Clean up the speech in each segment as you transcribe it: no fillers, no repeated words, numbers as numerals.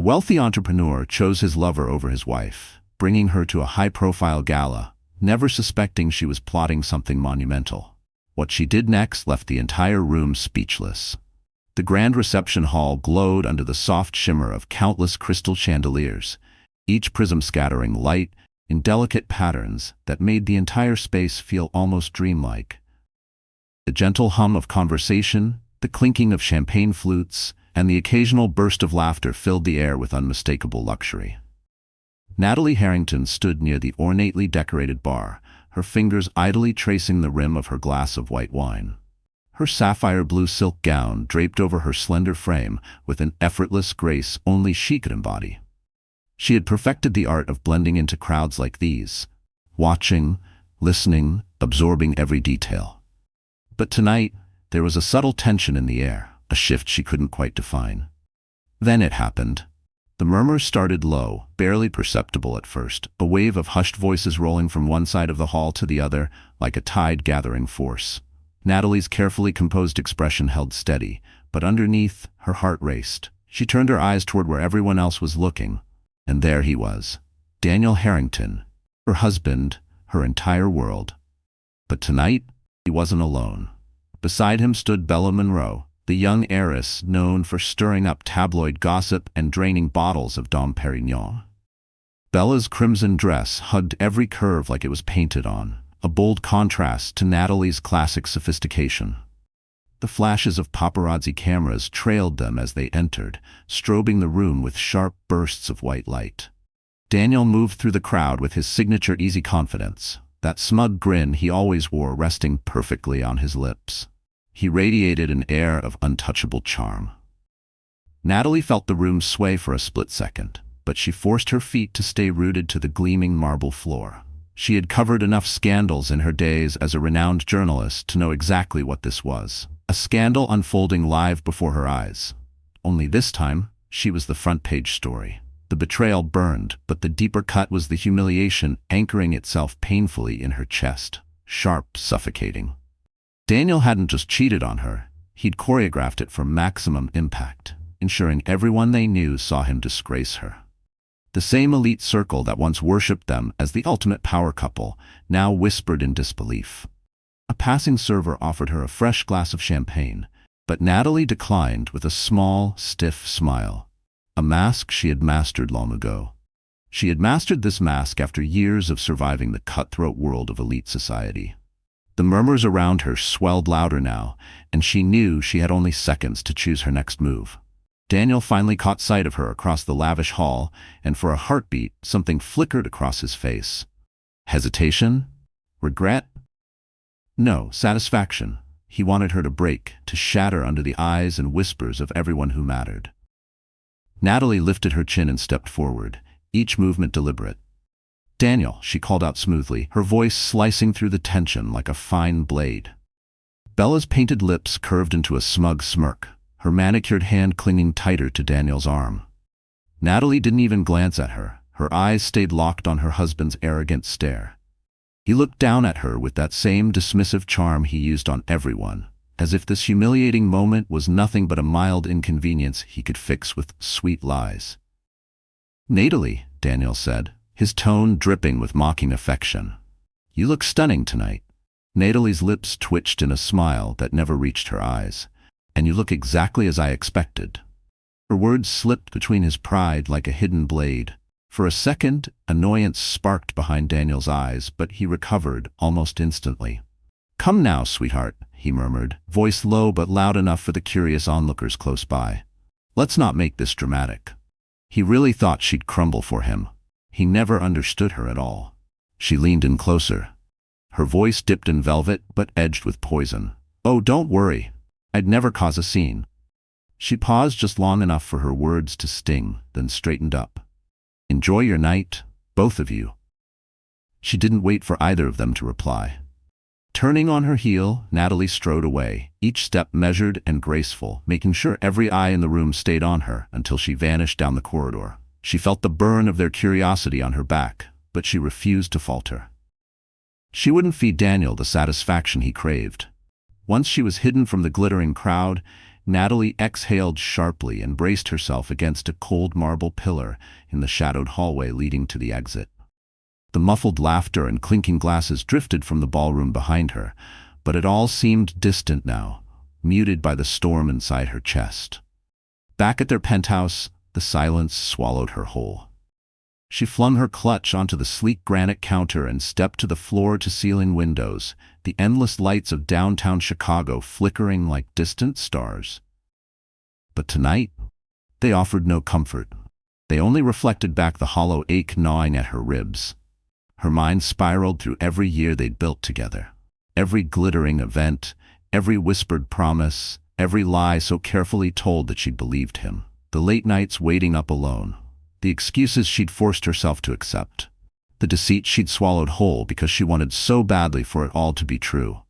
wealthy entrepreneur chose his lover over his wife, bringing her to a high-profile gala, never suspecting she was plotting something monumental. What she did next left the entire room speechless. The grand reception hall glowed under the soft shimmer of countless crystal chandeliers, each prism scattering light in delicate patterns that made the entire space feel almost dreamlike. The gentle hum of conversation, the clinking of champagne flutes, and the occasional burst of laughter filled the air with unmistakable luxury. Natalie Harrington stood near the ornately decorated bar, her fingers idly tracing the rim of her glass of white wine. Her sapphire blue silk gown draped over her slender frame with an effortless grace only she could embody. She had perfected the art of blending into crowds like these, watching, listening, absorbing every detail. But tonight, there was a subtle tension in the air, a shift she couldn't quite define. Then it happened. The murmurs started low, barely perceptible at first, a wave of hushed voices rolling from one side of the hall to the other, like a tide gathering force. Natalie's carefully composed expression held steady, but underneath, her heart raced. She turned her eyes toward where everyone else was looking, and there he was, Daniel Harrington, her husband, her entire world. But tonight, he wasn't alone. Beside him stood Bella Monroe, the young heiress known for stirring up tabloid gossip and draining bottles of Dom Perignon. Bella's crimson dress hugged every curve like it was painted on, a bold contrast to Natalie's classic sophistication. The flashes of paparazzi cameras trailed them as they entered, strobing the room with sharp bursts of white light. Daniel moved through the crowd with his signature easy confidence, that smug grin he always wore resting perfectly on his lips. He radiated an air of untouchable charm. Natalie felt the room sway for a split second, but she forced her feet to stay rooted to the gleaming marble floor. She had covered enough scandals in her days as a renowned journalist to know exactly what this was. A scandal unfolding live before her eyes. Only this time, she was the front-page story. The betrayal burned, but the deeper cut was the humiliation anchoring itself painfully in her chest, sharp, suffocating. Daniel hadn't just cheated on her, he'd choreographed it for maximum impact, ensuring everyone they knew saw him disgrace her. The same elite circle that once worshipped them as the ultimate power couple now whispered in disbelief. A passing server offered her a fresh glass of champagne, but Natalie declined with a small, stiff smile, a mask she had mastered long ago. She had mastered this mask after years of surviving the cutthroat world of elite society. The murmurs around her swelled louder now, and she knew she had only seconds to choose her next move. Daniel finally caught sight of her across the lavish hall, and for a heartbeat, something flickered across his face. Hesitation? Regret? No, satisfaction. He wanted her to break, to shatter under the eyes and whispers of everyone who mattered. Natalie lifted her chin and stepped forward, each movement deliberate. "Daniel," she called out smoothly, her voice slicing through the tension like a fine blade. Bella's painted lips curved into a smug smirk, her manicured hand clinging tighter to Daniel's arm. Natalie didn't even glance at her. Her eyes stayed locked on her husband's arrogant stare. He looked down at her with that same dismissive charm he used on everyone, as if this humiliating moment was nothing but a mild inconvenience he could fix with sweet lies. "Natalie," Daniel said, his tone dripping with mocking affection. "You look stunning tonight." Natalie's lips twitched in a smile that never reached her eyes. "And you look exactly as I expected." Her words slipped between his pride like a hidden blade. For a second, annoyance sparked behind Daniel's eyes, but he recovered almost instantly. "Come now, sweetheart," he murmured, voice low but loud enough for the curious onlookers close by. "Let's not make this dramatic." He really thought she'd crumble for him. He never understood her at all. She leaned in closer. Her voice dipped in velvet but edged with poison. "Oh, don't worry. I'd never cause a scene." She paused just long enough for her words to sting, then straightened up. "Enjoy your night, both of you." She didn't wait for either of them to reply. Turning on her heel, Natalie strode away, each step measured and graceful, making sure every eye in the room stayed on her until she vanished down the corridor. She felt the burn of their curiosity on her back, but she refused to falter. She wouldn't feed Daniel the satisfaction he craved. Once she was hidden from the glittering crowd, Natalie exhaled sharply and braced herself against a cold marble pillar in the shadowed hallway leading to the exit. The muffled laughter and clinking glasses drifted from the ballroom behind her, but it all seemed distant now, muted by the storm inside her chest. Back at their penthouse, the silence swallowed her whole. She flung her clutch onto the sleek granite counter and stepped to the floor-to-ceiling windows, the endless lights of downtown Chicago flickering like distant stars. But tonight, they offered no comfort. They only reflected back the hollow ache gnawing at her ribs. Her mind spiraled through every year they'd built together. Every glittering event, every whispered promise, every lie so carefully told that she'd believed him. The late nights waiting up alone. The excuses she'd forced herself to accept. The deceit she'd swallowed whole because she wanted so badly for it all to be true.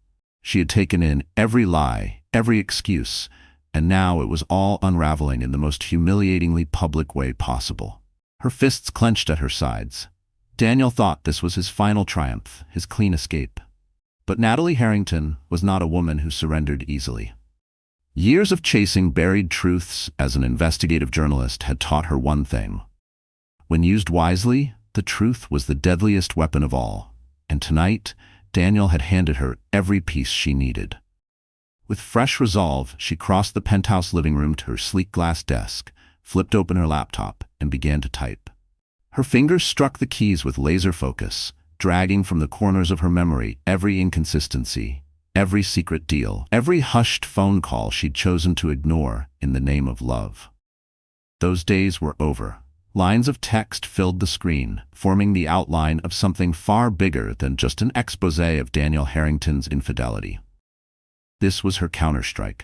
She had taken in every lie, every excuse, and now it was all unraveling in the most humiliatingly public way possible. Her fists clenched at her sides. Daniel thought this was his final triumph, his clean escape. But Natalie Harrington was not a woman who surrendered easily. Years of chasing buried truths as an investigative journalist had taught her one thing. When used wisely, the truth was the deadliest weapon of all, and tonight, Daniel had handed her every piece she needed. With fresh resolve, she crossed the penthouse living room to her sleek glass desk, flipped open her laptop, and began to type. Her fingers struck the keys with laser focus, dragging from the corners of her memory every inconsistency, every secret deal, every hushed phone call she'd chosen to ignore in the name of love. Those days were over. Lines of text filled the screen, forming the outline of something far bigger than just an exposé of Daniel Harrington's infidelity. This was her counterstrike,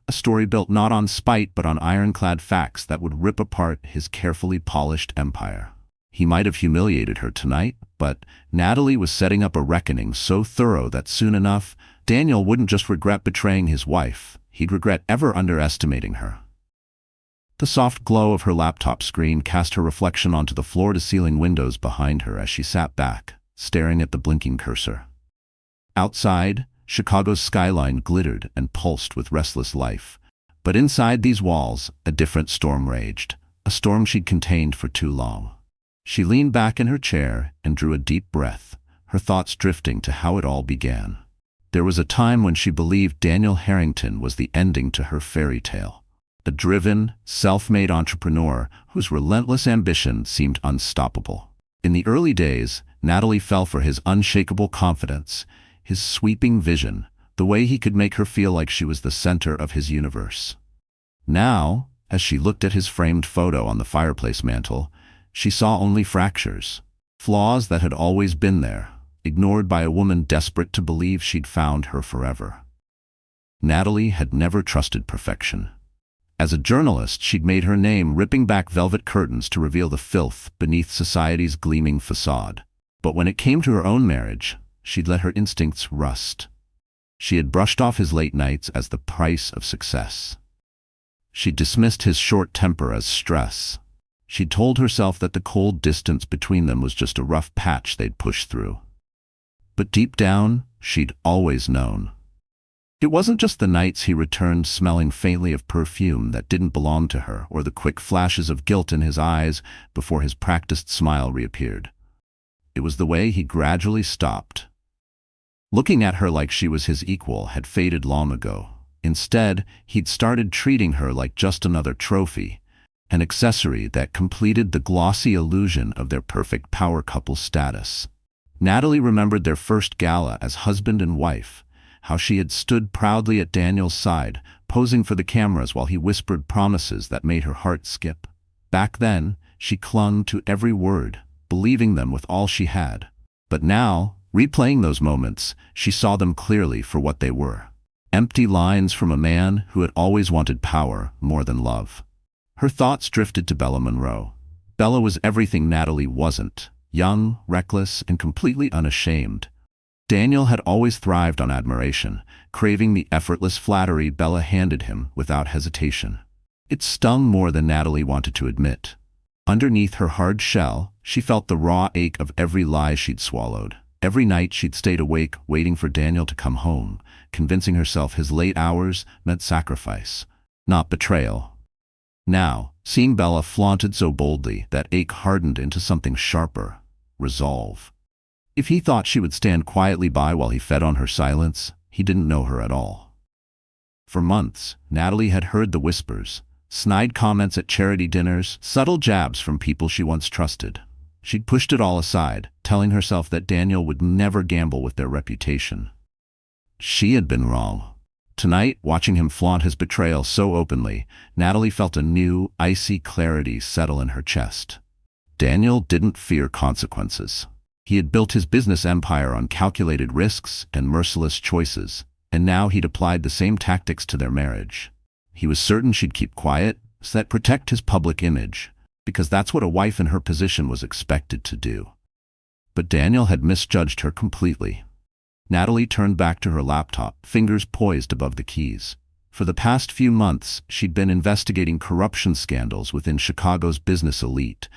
a story built not on spite but on ironclad facts that would rip apart his carefully polished empire. He might have humiliated her tonight, but Natalie was setting up a reckoning so thorough that soon enough, Daniel wouldn't just regret betraying his wife, he'd regret ever underestimating her. The soft glow of her laptop screen cast her reflection onto the floor-to-ceiling windows behind her as she sat back, staring at the blinking cursor. Outside, Chicago's skyline glittered and pulsed with restless life, but inside these walls, a different storm raged, a storm she'd contained for too long. She leaned back in her chair and drew a deep breath, her thoughts drifting to how it all began. There was a time when she believed Daniel Harrington was the ending to her fairy tale. A driven, self-made entrepreneur whose relentless ambition seemed unstoppable. In the early days, Natalie fell for his unshakable confidence, his sweeping vision, the way he could make her feel like she was the center of his universe. Now, as she looked at his framed photo on the fireplace mantel, she saw only fractures, flaws that had always been there, ignored by a woman desperate to believe she'd found her forever. Natalie had never trusted perfection. As a journalist, she'd made her name ripping back velvet curtains to reveal the filth beneath society's gleaming facade. But when it came to her own marriage, she'd let her instincts rust. She had brushed off his late nights as the price of success. She'd dismissed his short temper as stress. She'd told herself that the cold distance between them was just a rough patch they'd pushed through. But deep down, she'd always known. It wasn't just the nights he returned smelling faintly of perfume that didn't belong to her, or the quick flashes of guilt in his eyes before his practiced smile reappeared. It was the way he gradually stopped. Looking at her like she was his equal had faded long ago. Instead, he'd started treating her like just another trophy, an accessory that completed the glossy illusion of their perfect power couple status. Natalie remembered their first gala as husband and wife, how she had stood proudly at Daniel's side, posing for the cameras while he whispered promises that made her heart skip. Back then, she clung to every word, believing them with all she had. But now, replaying those moments, she saw them clearly for what they were. Empty lines from a man who had always wanted power more than love. Her thoughts drifted to Bella Monroe. Bella was everything Natalie wasn't, young, reckless, and completely unashamed. Daniel had always thrived on admiration, craving the effortless flattery Bella handed him without hesitation. It stung more than Natalie wanted to admit. Underneath her hard shell, she felt the raw ache of every lie she'd swallowed. Every night she'd stayed awake waiting for Daniel to come home, convincing herself his late hours meant sacrifice. not betrayal. Now, seeing Bella flaunted so boldly, that ache hardened into something sharper: resolve. If he thought she would stand quietly by while he fed on her silence, he didn't know her at all. For months, Natalie had heard the whispers, snide comments at charity dinners, subtle jabs from people she once trusted. She'd pushed it all aside, telling herself that Daniel would never gamble with their reputation. She had been wrong. Tonight, watching him flaunt his betrayal so openly, Natalie felt a new, icy clarity settle in her chest. Daniel didn't fear consequences. He had built his business empire on calculated risks and merciless choices, and now he'd applied the same tactics to their marriage. He was certain she'd keep quiet, so that protect his public image, because that's what a wife in her position was expected to do. But Daniel had misjudged her completely. Natalie turned back to her laptop, fingers poised above the keys. For the past few months, she'd been investigating corruption scandals within Chicago's business elite,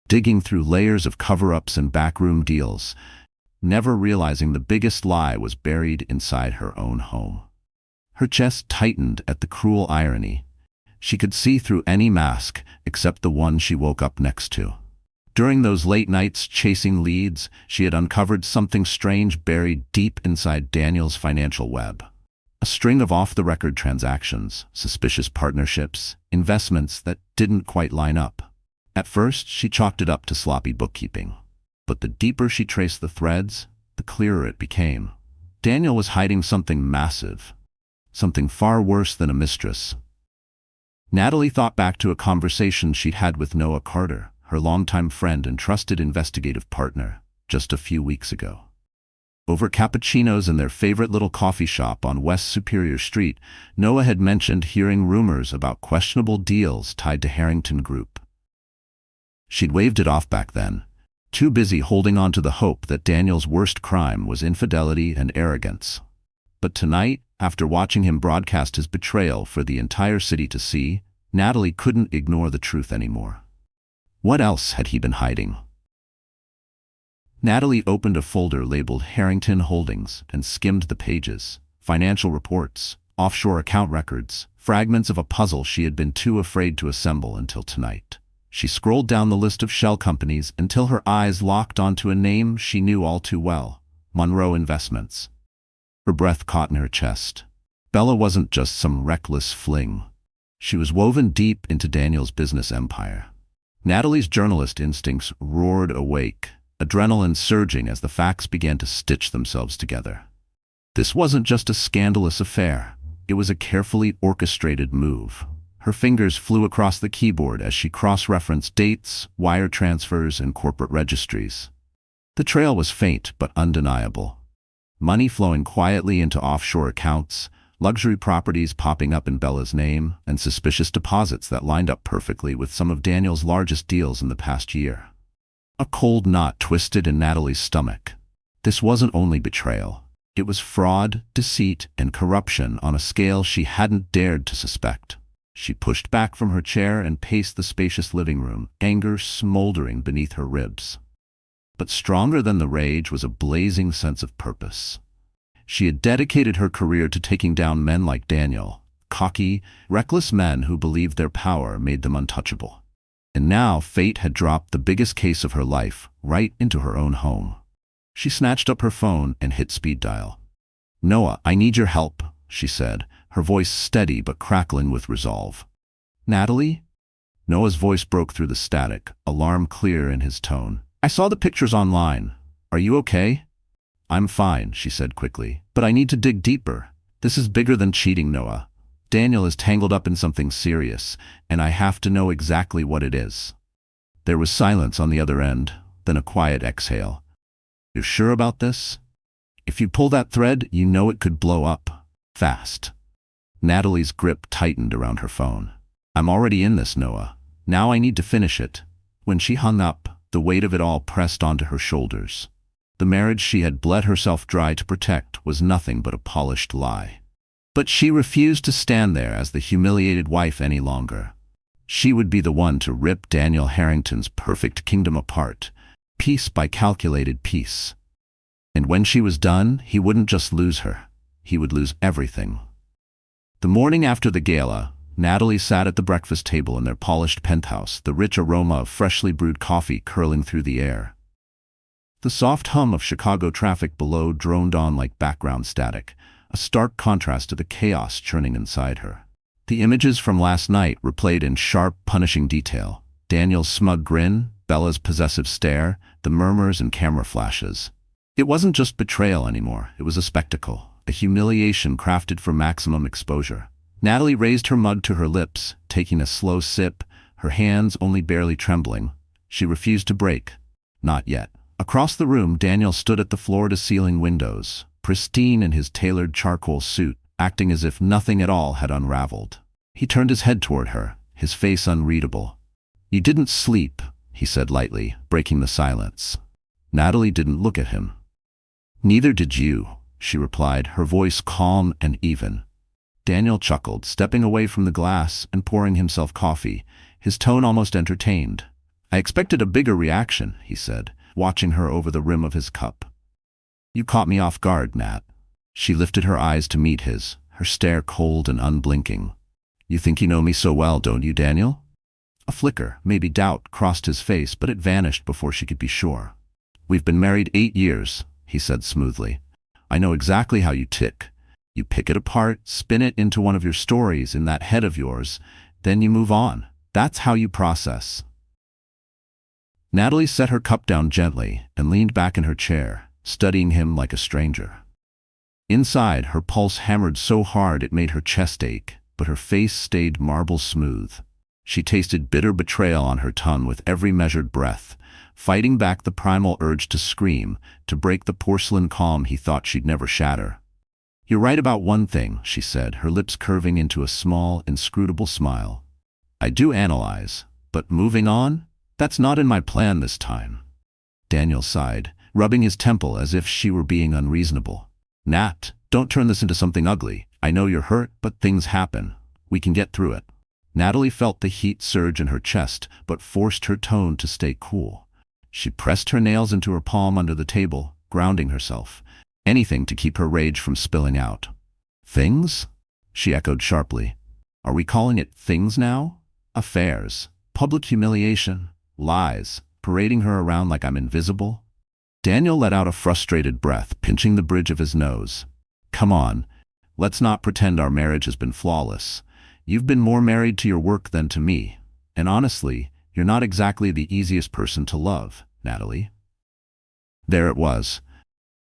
digging through layers of cover-ups and backroom deals, never realizing the biggest lie was buried inside her own home. Her chest tightened at the cruel irony. She could see through any mask except the one she woke up next to. During those late nights chasing leads, she had uncovered something strange buried deep inside Daniel's financial web. A string of off-the-record transactions, suspicious partnerships, investments that didn't quite line up. At first, she chalked it up to sloppy bookkeeping. But the deeper she traced the threads, the clearer it became. Daniel was hiding something massive, something far worse than a mistress. Natalie thought back to a conversation she'd had with Noah Carter, her longtime friend and trusted investigative partner, just a few weeks ago. Over cappuccinos in their favorite little coffee shop on West Superior Street, Noah had mentioned hearing rumors about questionable deals tied to Harrington Group. She'd waved it off back then, too busy holding on to the hope that Daniel's worst crime was infidelity and arrogance. But tonight, after watching him broadcast his betrayal for the entire city to see, Natalie couldn't ignore the truth anymore. What else had he been hiding? Natalie opened a folder labeled Harrington Holdings and skimmed the pages. Financial reports, offshore account records, fragments of a puzzle she had been too afraid to assemble until tonight. She scrolled down the list of shell companies until her eyes locked onto a name she knew all too well: Monroe Investments. Her breath caught in her chest. Bella wasn't just some reckless fling. She was woven deep into Daniel's business empire. Natalie's journalist instincts roared awake, adrenaline surging as the facts began to stitch themselves together. This wasn't just a scandalous affair. It was a carefully orchestrated move. Her fingers flew across the keyboard as she cross-referenced dates, wire transfers, and corporate registries. The trail was faint but undeniable. Money flowing quietly into offshore accounts, luxury properties popping up in Bella's name, and suspicious deposits that lined up perfectly with some of Daniel's largest deals in the past year. A cold knot twisted in Natalie's stomach. This wasn't only betrayal. It was fraud, deceit, and corruption on a scale she hadn't dared to suspect. She pushed back from her chair and paced the spacious living room, anger smoldering beneath her ribs. But stronger than the rage was a blazing sense of purpose. She had dedicated her career to taking down men like Daniel, cocky, reckless men who believed their power made them untouchable. And now fate had dropped the biggest case of her life right into her own home. She snatched up her phone and hit speed dial. "Noah, I need your help," she said, her voice steady but crackling with resolve. "Natalie?" Noah's voice broke through the static, alarm clear in his tone. "I saw the pictures online. Are you okay?" "I'm fine," she said quickly, "but I need to dig deeper. This is bigger than cheating, Noah. Daniel is tangled up in something serious, and I have to know exactly what it is." There was silence on the other end, then a quiet exhale. "You're sure about this? If you pull that thread, you know it could blow up. Fast." Natalie's grip tightened around her phone. "I'm already in this, Noah. Now I need to finish it." When she hung up, the weight of it all pressed onto her shoulders. The marriage she had bled herself dry to protect was nothing but a polished lie. But she refused to stand there as the humiliated wife any longer. She would be the one to rip Daniel Harrington's perfect kingdom apart, piece by calculated piece. And when she was done, he wouldn't just lose her. He would lose everything. The morning after the gala, Natalie sat at the breakfast table in their polished penthouse, the rich aroma of freshly brewed coffee curling through the air. The soft hum of Chicago traffic below droned on like background static, a stark contrast to the chaos churning inside her. The images from last night replayed in sharp, punishing detail. Daniel's smug grin, Bella's possessive stare, the murmurs and camera flashes. It wasn't just betrayal anymore, it was a spectacle, a humiliation crafted for maximum exposure. Natalie raised her mug to her lips, taking a slow sip, her hands only barely trembling. She refused to break. Not yet. Across the room, Daniel stood at the floor-to-ceiling windows, pristine in his tailored charcoal suit, acting as if nothing at all had unraveled. He turned his head toward her, his face unreadable. "You didn't sleep," he said lightly, breaking the silence. Natalie didn't look at him. "Neither did you," she replied, her voice calm and even. Daniel chuckled, stepping away from the glass and pouring himself coffee, his tone almost entertained. "I expected a bigger reaction," he said, watching her over the rim of his cup. "You caught me off guard, Nat." She lifted her eyes to meet his, her stare cold and unblinking. "You think you know me so well, don't you, Daniel?" A flicker, maybe doubt, crossed his face, but it vanished before she could be sure. "We've been married 8 years, he said smoothly. "I know exactly how you tick. You pick it apart, spin it into one of your stories in that head of yours, then you move on. That's how you process." Natalie set her cup down gently and leaned back in her chair, studying him like a stranger. Inside, her pulse hammered so hard it made her chest ache, but her face stayed marble smooth. She tasted bitter betrayal on her tongue with every measured breath, fighting back the primal urge to scream, to break the porcelain calm he thought she'd never shatter. "You're right about one thing," she said, her lips curving into a small, inscrutable smile. "I do analyze, but moving on? That's not in my plan this time." Daniel sighed, rubbing his temple as if she were being unreasonable. "Nat, don't turn this into something ugly. I know you're hurt, but things happen. We can get through it." Natalie felt the heat surge in her chest, but forced her tone to stay cool. She pressed her nails into her palm under the table, grounding herself. Anything to keep her rage from spilling out. "Things?" she echoed sharply. "Are we calling it things now? Affairs, public humiliation, lies, parading her around like I'm invisible?" Daniel let out a frustrated breath, pinching the bridge of his nose. "Come on, let's not pretend our marriage has been flawless. You've been more married to your work than to me, and honestly, you're not exactly the easiest person to love, Natalie." There it was,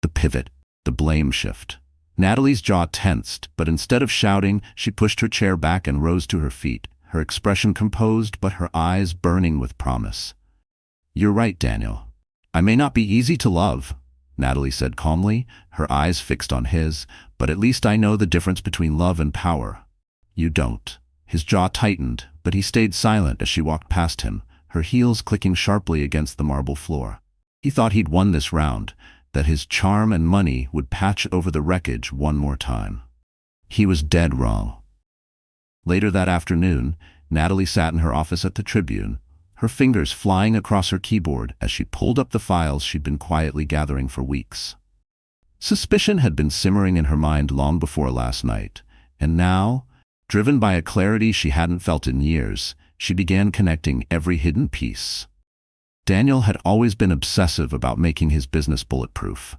the pivot, the blame shift. Natalie's jaw tensed, but instead of shouting, she pushed her chair back and rose to her feet, her expression composed but her eyes burning with promise. "You're right, Daniel. I may not be easy to love," Natalie said calmly, her eyes fixed on his, "but at least I know the difference between love and power. You don't." His jaw tightened, but he stayed silent as she walked past him, her heels clicking sharply against the marble floor. He thought he'd won this round, that his charm and money would patch over the wreckage one more time. He was dead wrong. Later that afternoon, Natalie sat in her office at the Tribune, her fingers flying across her keyboard as she pulled up the files she'd been quietly gathering for weeks. Suspicion had been simmering in her mind long before last night, and now, driven by a clarity she hadn't felt in years, she began connecting every hidden piece. Daniel had always been obsessive about making his business bulletproof.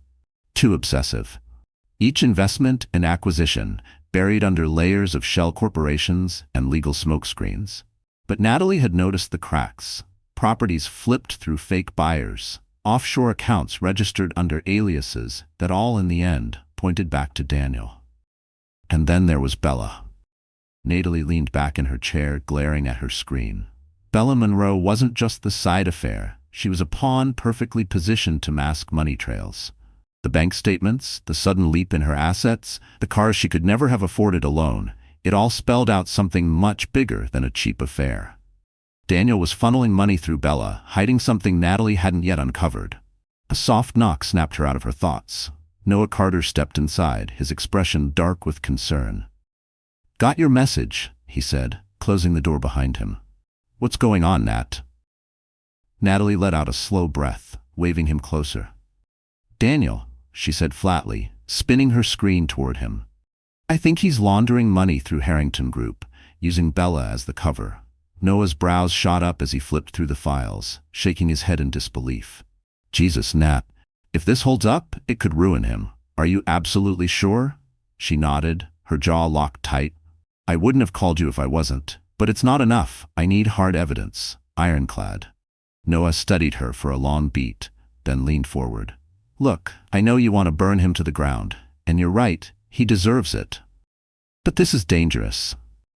Too obsessive. Each investment and acquisition buried under layers of shell corporations and legal smokescreens. But Natalie had noticed the cracks. Properties flipped through fake buyers, offshore accounts registered under aliases that all in the end pointed back to Daniel. And then there was Bella. Natalie leaned back in her chair, glaring at her screen. Bella Monroe wasn't just the side affair. She was a pawn perfectly positioned to mask money trails. The bank statements, the sudden leap in her assets, the cars she could never have afforded alone, it all spelled out something much bigger than a cheap affair. Daniel was funneling money through Bella, hiding something Natalie hadn't yet uncovered. A soft knock snapped her out of her thoughts. Noah Carter stepped inside, his expression dark with concern. "Got your message," he said, closing the door behind him. "What's going on, Nat?" Natalie let out a slow breath, waving him closer. "Daniel," she said flatly, spinning her screen toward him. "I think he's laundering money through Harrington Group. using Bella as the cover. Noah's brows shot up as he flipped through the files, shaking his head in disbelief. Jesus, Nat. If this holds up, it could ruin him. Are you absolutely sure? She nodded, her jaw locked tight. I wouldn't have called you if I wasn't. But it's not enough. I need hard evidence. Ironclad. Noah studied her for a long beat, then leaned forward. Look, I know you want to burn him to the ground. And you're right, he deserves it. But this is dangerous.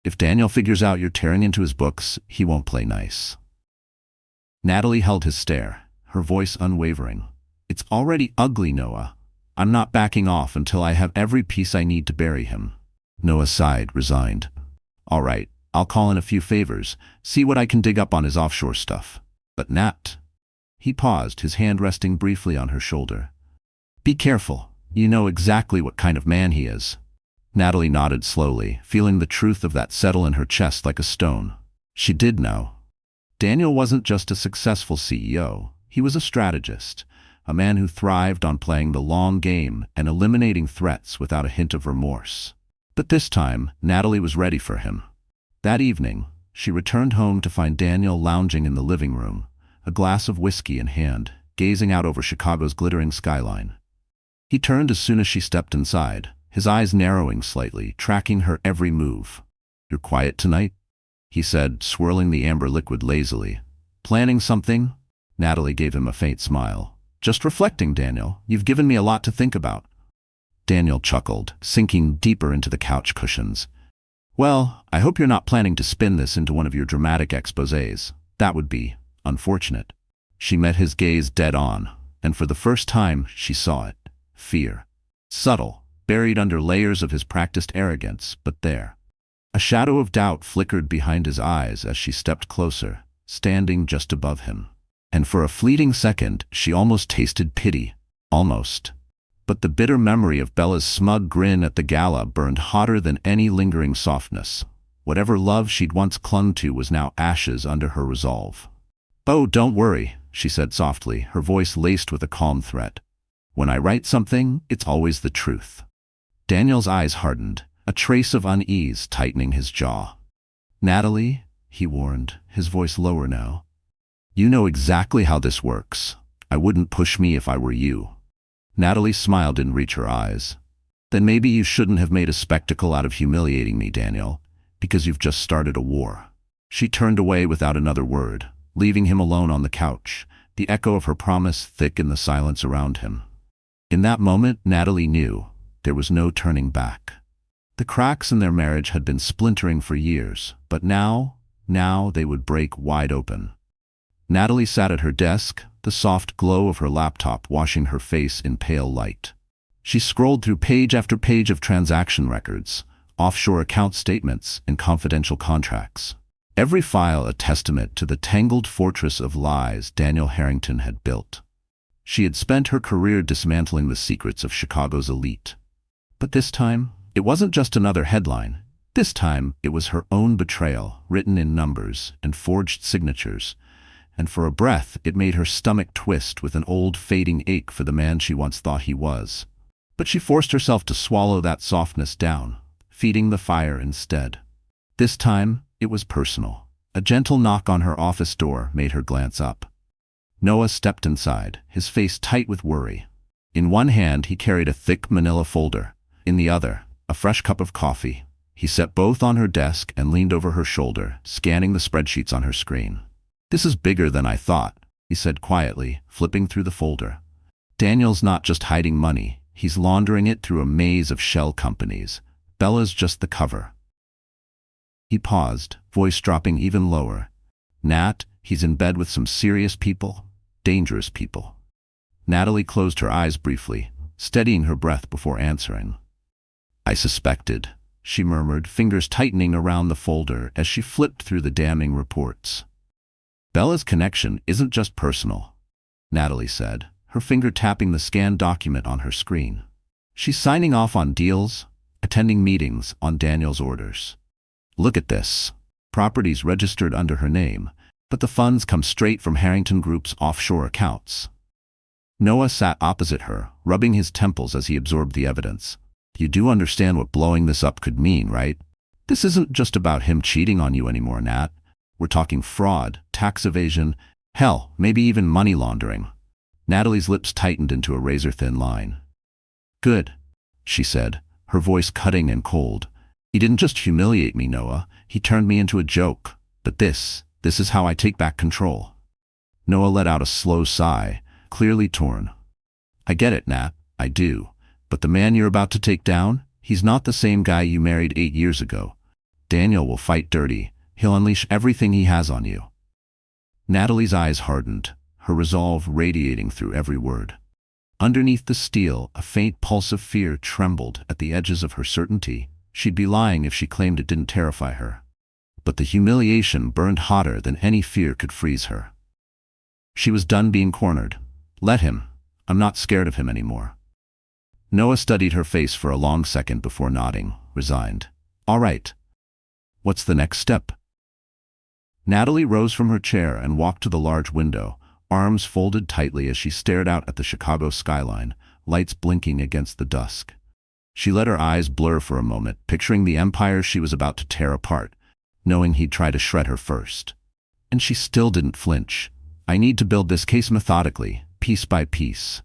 If Daniel figures out you're tearing into his books, he won't play nice. Natalie held his stare, her voice unwavering. It's already ugly, Noah. I'm not backing off until I have every piece I need to bury him. Noah sighed, resigned. All right, I'll call in a few favors, see what I can dig up on his offshore stuff. But Nat. He paused, his hand resting briefly on her shoulder. Be careful. You know exactly what kind of man he is. Natalie nodded slowly, feeling the truth of that settle in her chest like a stone. She did know. Daniel wasn't just a successful CEO. He was a strategist, a man who thrived on playing the long game and eliminating threats without a hint of remorse. But this time, Natalie was ready for him. That evening, she returned home to find Daniel lounging in the living room, a glass of whiskey in hand, gazing out over Chicago's glittering skyline. He turned as soon as she stepped inside, his eyes narrowing slightly, tracking her every move. You're quiet tonight? He said, swirling the amber liquid lazily. Planning something? Natalie gave him a faint smile. Just reflecting, Daniel. You've given me a lot to think about. Daniel chuckled, sinking deeper into the couch cushions. Well, I hope you're not planning to spin this into one of your dramatic exposés. That would be unfortunate. She met his gaze dead on, and for the first time she saw it. Fear. Subtle, buried under layers of his practiced arrogance, but there. A shadow of doubt flickered behind his eyes as she stepped closer, standing just above him. And for a fleeting second, she almost tasted pity. Almost. But the bitter memory of Bella's smug grin at the gala burned hotter than any lingering softness. Whatever love she'd once clung to was now ashes under her resolve. Oh, don't worry, she said softly, her voice laced with a calm threat. When I write something, it's always the truth. Daniel's eyes hardened, a trace of unease tightening his jaw. Natalie, he warned, his voice lower now. You know exactly how this works. I wouldn't push me if I were you. Natalie smiled and reached her eyes. Then maybe you shouldn't have made a spectacle out of humiliating me, Daniel, because you've just started a war. She turned away without another word, leaving him alone on the couch, the echo of her promise thick in the silence around him. In that moment, Natalie knew there was no turning back. The cracks in their marriage had been splintering for years, but now they would break wide open. Natalie sat at her desk, the soft glow of her laptop washing her face in pale light. She scrolled through page after page of transaction records, offshore account statements, and confidential contracts. Every file a testament to the tangled fortress of lies Daniel Harrington had built. She had spent her career dismantling the secrets of Chicago's elite. But this time, it wasn't just another headline. This time, it was her own betrayal, written in numbers and forged signatures. And for a breath, it made her stomach twist with an old fading ache for the man she once thought he was. But she forced herself to swallow that softness down, feeding the fire instead. This time, it was personal. A gentle knock on her office door made her glance up. Noah stepped inside, his face tight with worry. In one hand, he carried a thick manila folder. In the other, a fresh cup of coffee. He set both on her desk and leaned over her shoulder, scanning the spreadsheets on her screen. This is bigger than I thought, he said quietly, flipping through the folder. Daniel's not just hiding money, he's laundering it through a maze of shell companies. Bella's just the cover. He paused, voice dropping even lower. Nat, he's in bed with some serious people, dangerous people. Natalie closed her eyes briefly, steadying her breath before answering. I suspected, she murmured, fingers tightening around the folder as she flipped through the damning reports. Bella's connection isn't just personal, Natalie said, her finger tapping the scanned document on her screen. She's signing off on deals, attending meetings on Daniel's orders. Look at this. Properties registered under her name, but the funds come straight from Harrington Group's offshore accounts. Noah sat opposite her, rubbing his temples as he absorbed the evidence. You do understand what blowing this up could mean, right? This isn't just about him cheating on you anymore, Nat. We're talking fraud, tax evasion, hell, maybe even money laundering. Natalie's lips tightened into a razor-thin line. Good, she said, her voice cutting and cold. He didn't just humiliate me, Noah. He turned me into a joke. But this is how I take back control. Noah let out a slow sigh, clearly torn. I get it, Nat, I do. But the man you're about to take down, he's not the same guy you married 8 years ago. Daniel will fight dirty. He'll unleash everything he has on you. Natalie's eyes hardened, her resolve radiating through every word. Underneath the steel, a faint pulse of fear trembled at the edges of her certainty. She'd be lying if she claimed it didn't terrify her. But the humiliation burned hotter than any fear could freeze her. She was done being cornered. Let him. I'm not scared of him anymore. Noah studied her face for a long second before nodding, resigned. All right. What's the next step? Natalie rose from her chair and walked to the large window, arms folded tightly as she stared out at the Chicago skyline, lights blinking against the dusk. She let her eyes blur for a moment, picturing the empire she was about to tear apart, knowing he'd try to shred her first. And she still didn't flinch. I need to build this case methodically, piece by piece.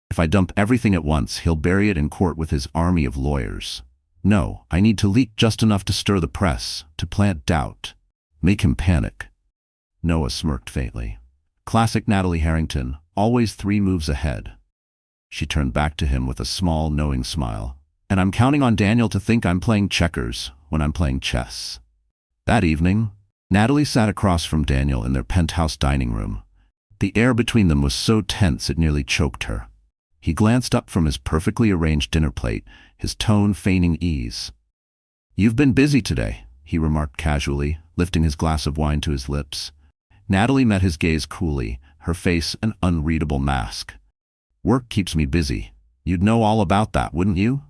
If I dump everything at once, he'll bury it in court with his army of lawyers. No, I need to leak just enough to stir the press, to plant doubt, make him panic. Noah smirked faintly. Classic Natalie Harrington, always 3 moves ahead. She turned back to him with a small, knowing smile. And I'm counting on Daniel to think I'm playing checkers when I'm playing chess. That evening, Natalie sat across from Daniel in their penthouse dining room. The air between them was so tense it nearly choked her. He glanced up from his perfectly arranged dinner plate, his tone feigning ease. You've been busy today, he remarked casually, lifting his glass of wine to his lips. Natalie met his gaze coolly, her face an unreadable mask. Work keeps me busy. You'd know all about that, wouldn't you?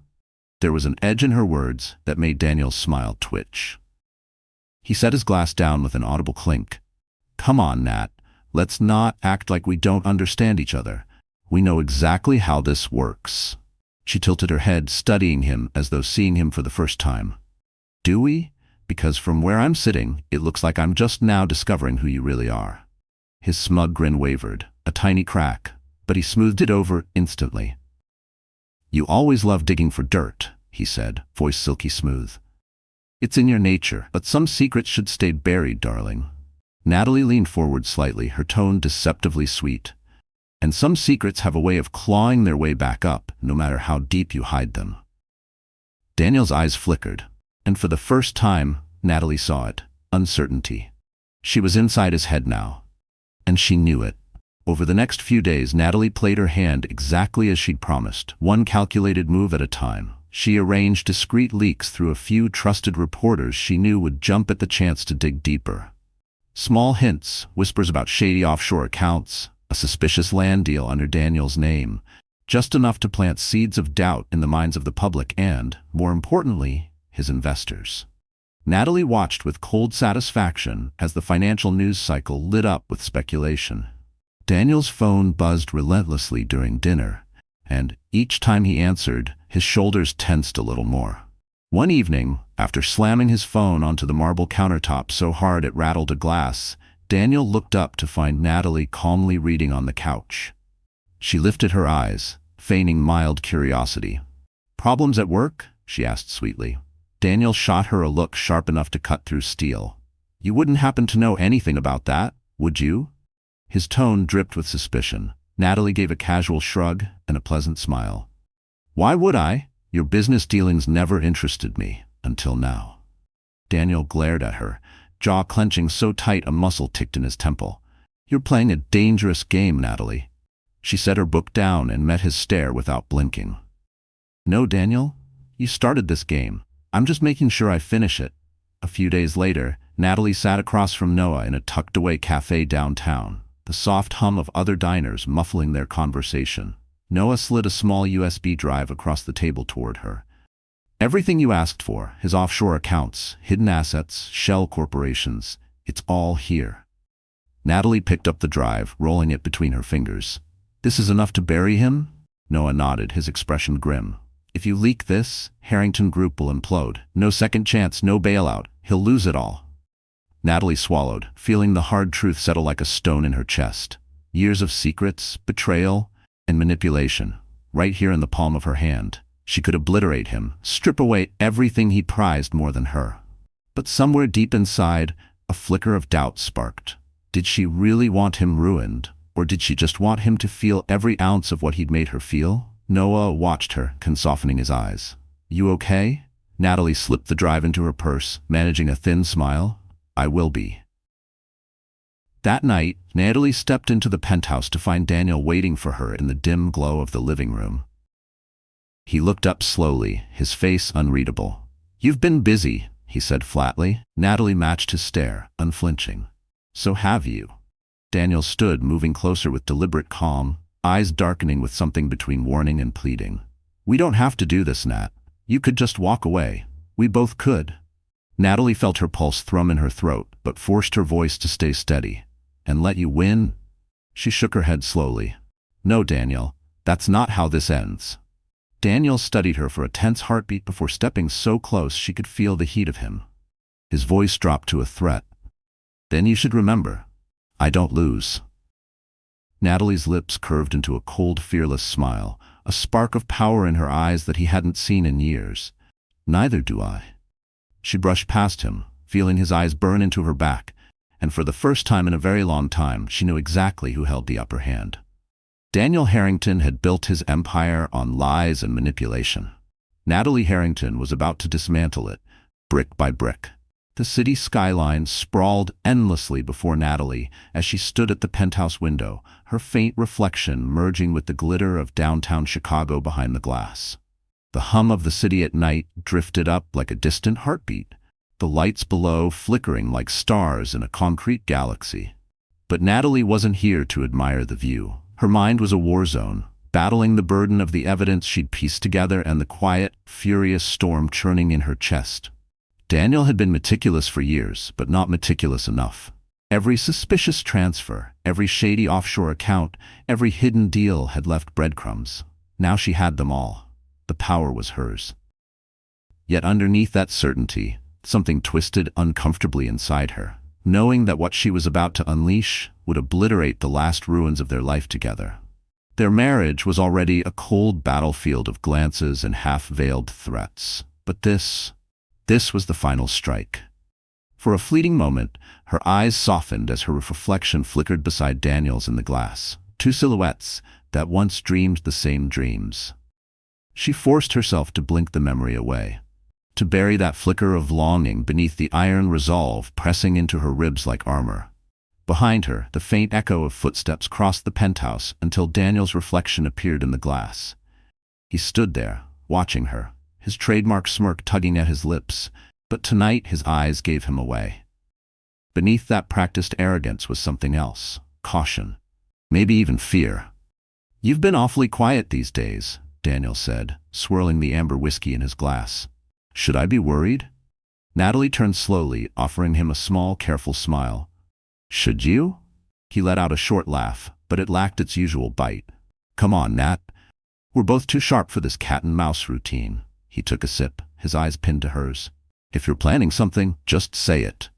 There was an edge in her words that made Daniel's smile twitch. He set his glass down with an audible clink. Come on, Nat. Let's not act like we don't understand each other. We know exactly how this works. She tilted her head, studying him as though seeing him for the first time. Do we? Because from where I'm sitting, it looks like I'm just now discovering who you really are. His smug grin wavered, a tiny crack, but he smoothed it over instantly. You always love digging for dirt, he said, voice silky smooth. It's in your nature, but some secrets should stay buried, darling. Natalie leaned forward slightly, her tone deceptively sweet. And some secrets have a way of clawing their way back up, no matter how deep you hide them. Daniel's eyes flickered, and for the first time, Natalie saw it, uncertainty. She was inside his head now, and she knew it. Over the next few days, Natalie played her hand exactly as she'd promised, one calculated move at a time. She arranged discreet leaks through a few trusted reporters she knew would jump at the chance to dig deeper. Small hints, whispers about shady offshore accounts, a suspicious land deal under Daniel's name, just enough to plant seeds of doubt in the minds of the public and, more importantly, his investors. Natalie watched with cold satisfaction as the financial news cycle lit up with speculation. Daniel's phone buzzed relentlessly during dinner, and each time he answered, his shoulders tensed a little more. One evening, after slamming his phone onto the marble countertop so hard it rattled a glass, Daniel looked up to find Natalie calmly reading on the couch. She lifted her eyes, feigning mild curiosity. Problems at work? She asked sweetly. Daniel shot her a look sharp enough to cut through steel. You wouldn't happen to know anything about that, would you? His tone dripped with suspicion. Natalie gave a casual shrug and a pleasant smile. Why would I? Your business dealings never interested me, until now. Daniel glared at her, jaw clenching so tight a muscle ticked in his temple. You're playing a dangerous game, Natalie. She set her book down and met his stare without blinking. No, Daniel, you started this game. I'm just making sure I finish it. A few days later, Natalie sat across from Noah in a tucked-away cafe downtown, the soft hum of other diners muffling their conversation. Noah slid a small USB drive across the table toward her. Everything you asked for, his offshore accounts, hidden assets, shell corporations, it's all here. Natalie picked up the drive, rolling it between her fingers. This is enough to bury him? Noah nodded, his expression grim. If you leak this, Harrington Group will implode. No second chance, no bailout. He'll lose it all. Natalie swallowed, feeling the hard truth settle like a stone in her chest. Years of secrets, betrayal, and manipulation, right here in the palm of her hand. She could obliterate him, strip away everything he prized more than her. But somewhere deep inside, a flicker of doubt sparked. Did she really want him ruined, or did she just want him to feel every ounce of what he'd made her feel? Noah watched her, softening his eyes. You okay? Natalie slipped the drive into her purse, managing a thin smile. I will be. That night, Natalie stepped into the penthouse to find Daniel waiting for her in the dim glow of the living room. He looked up slowly, his face unreadable. You've been busy, he said flatly. Natalie matched his stare, unflinching. So have you. Daniel stood, moving closer with deliberate calm, eyes darkening with something between warning and pleading. We don't have to do this, Nat. You could just walk away. We both could. Natalie felt her pulse thrum in her throat, but forced her voice to stay steady. And let you win? She shook her head slowly. No, Daniel, that's not how this ends. Daniel studied her for a tense heartbeat before stepping so close she could feel the heat of him. His voice dropped to a threat. Then you should remember, I don't lose. Natalie's lips curved into a cold, fearless smile, a spark of power in her eyes that he hadn't seen in years. Neither do I. She brushed past him, feeling his eyes burn into her back, and for the first time in a very long time, she knew exactly who held the upper hand. Daniel Harrington had built his empire on lies and manipulation. Natalie Harrington was about to dismantle it, brick by brick. The city skyline sprawled endlessly before Natalie as she stood at the penthouse window, her faint reflection merging with the glitter of downtown Chicago behind the glass. The hum of the city at night drifted up like a distant heartbeat, the lights below flickering like stars in a concrete galaxy. But Natalie wasn't here to admire the view. Her mind was a war zone, battling the burden of the evidence she'd pieced together and the quiet, furious storm churning in her chest. Daniel had been meticulous for years, but not meticulous enough. Every suspicious transfer, every shady offshore account, every hidden deal had left breadcrumbs. Now she had them all. The power was hers. Yet underneath that certainty, something twisted uncomfortably inside her, knowing that what she was about to unleash would obliterate the last ruins of their life together. Their marriage was already a cold battlefield of glances and half-veiled threats. But this was the final strike. For a fleeting moment, her eyes softened as her reflection flickered beside Daniel's in the glass. Two silhouettes that once dreamed the same dreams. She forced herself to blink the memory away, to bury that flicker of longing beneath the iron resolve pressing into her ribs like armor. Behind her, the faint echo of footsteps crossed the penthouse until Daniel's reflection appeared in the glass. He stood there, watching her, his trademark smirk tugging at his lips, but tonight his eyes gave him away. Beneath that practiced arrogance was something else, caution, maybe even fear. You've been awfully quiet these days, Daniel said, swirling the amber whiskey in his glass. Should I be worried? Natalie turned slowly, offering him a small, careful smile. Should you? He let out a short laugh, but it lacked its usual bite. Come on, Nat. We're both too sharp for this cat-and-mouse routine. He took a sip, his eyes pinned to hers. If you're planning something, just say it.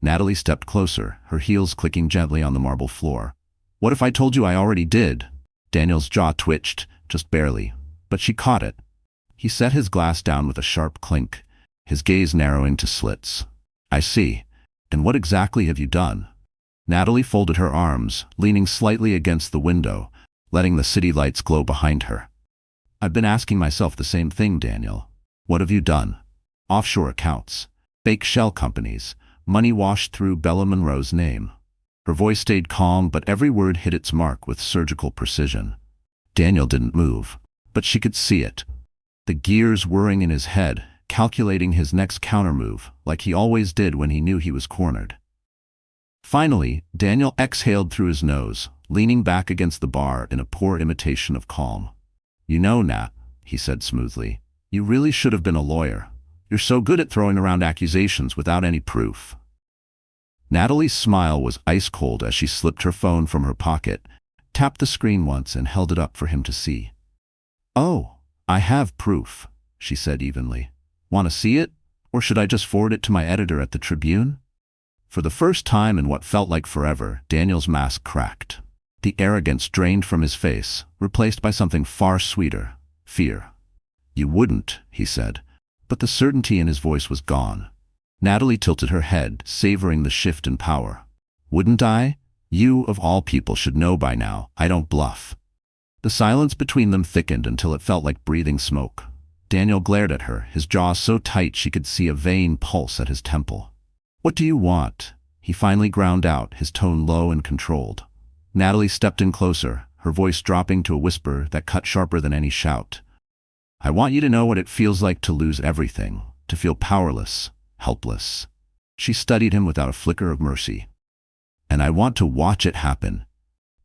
Natalie stepped closer, her heels clicking gently on the marble floor. What if I told you I already did? Daniel's jaw twitched, just barely, but she caught it. He set his glass down with a sharp clink, his gaze narrowing to slits. I see. And what exactly have you done? Natalie folded her arms, leaning slightly against the window, letting the city lights glow behind her. I've been asking myself the same thing, Daniel. What have you done? Offshore accounts, fake shell companies, money washed through Bella Monroe's name. Her voice stayed calm, but every word hit its mark with surgical precision. Daniel didn't move, but she could see it. The gears whirring in his head, calculating his next countermove, like he always did when he knew he was cornered. Finally, Daniel exhaled through his nose, leaning back against the bar in a poor imitation of calm. You know, Nat, he said smoothly, you really should have been a lawyer. You're so good at throwing around accusations without any proof. Natalie's smile was ice-cold as she slipped her phone from her pocket, tapped the screen once and held it up for him to see. Oh, I have proof, she said evenly. Want to see it? Or should I just forward it to my editor at the Tribune? For the first time in what felt like forever, Daniel's mask cracked. The arrogance drained from his face, replaced by something far sweeter, fear. You wouldn't, he said, but the certainty in his voice was gone. Natalie tilted her head, savoring the shift in power. Wouldn't I? You, of all people, should know by now. I don't bluff. The silence between them thickened until it felt like breathing smoke. Daniel glared at her, his jaw so tight she could see a vein pulse at his temple. What do you want? He finally ground out, his tone low and controlled. Natalie stepped in closer, her voice dropping to a whisper that cut sharper than any shout. I want you to know what it feels like to lose everything, to feel powerless, helpless. She studied him without a flicker of mercy. And I want to watch it happen.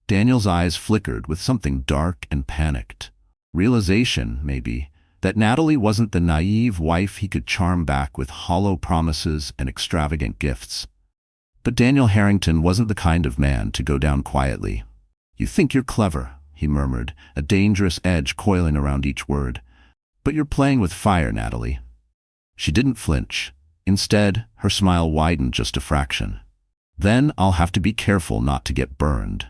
Daniel's eyes flickered with something dark and panicked. Realization, maybe, that Natalie wasn't the naive wife he could charm back with hollow promises and extravagant gifts. But Daniel Harrington wasn't the kind of man to go down quietly. You think you're clever, he murmured, a dangerous edge coiling around each word. But you're playing with fire, Natalie. She didn't flinch. Instead, her smile widened just a fraction. Then I'll have to be careful not to get burned.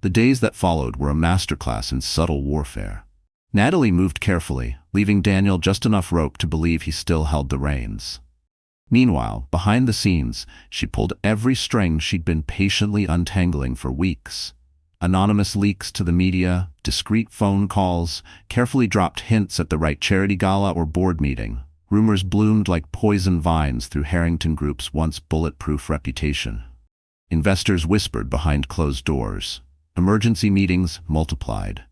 The days that followed were a masterclass in subtle warfare. Natalie moved carefully, leaving Daniel just enough rope to believe he still held the reins. Meanwhile, behind the scenes, she pulled every string she'd been patiently untangling for weeks. Anonymous leaks to the media, discreet phone calls, carefully dropped hints at the right charity gala or board meeting. Rumors bloomed like poison vines through Harrington Group's once bulletproof reputation. Investors whispered behind closed doors. Emergency meetings multiplied.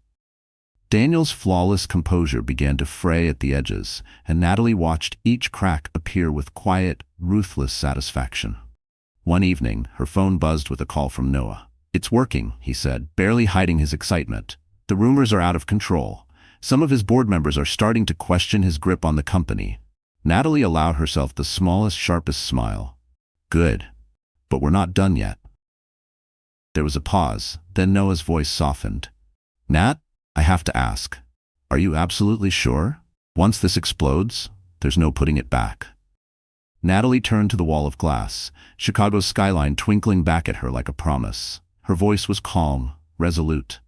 Daniel's flawless composure began to fray at the edges, and Natalie watched each crack appear with quiet, ruthless satisfaction. One evening, her phone buzzed with a call from Noah. It's working, he said, barely hiding his excitement. The rumors are out of control. Some of his board members are starting to question his grip on the company. Natalie allowed herself the smallest, sharpest smile. Good. But we're not done yet. There was a pause, then Noah's voice softened. Nat, I have to ask. Are you absolutely sure? Once this explodes, there's no putting it back. Natalie turned to the wall of glass, Chicago's skyline twinkling back at her like a promise. Her voice was calm, resolute.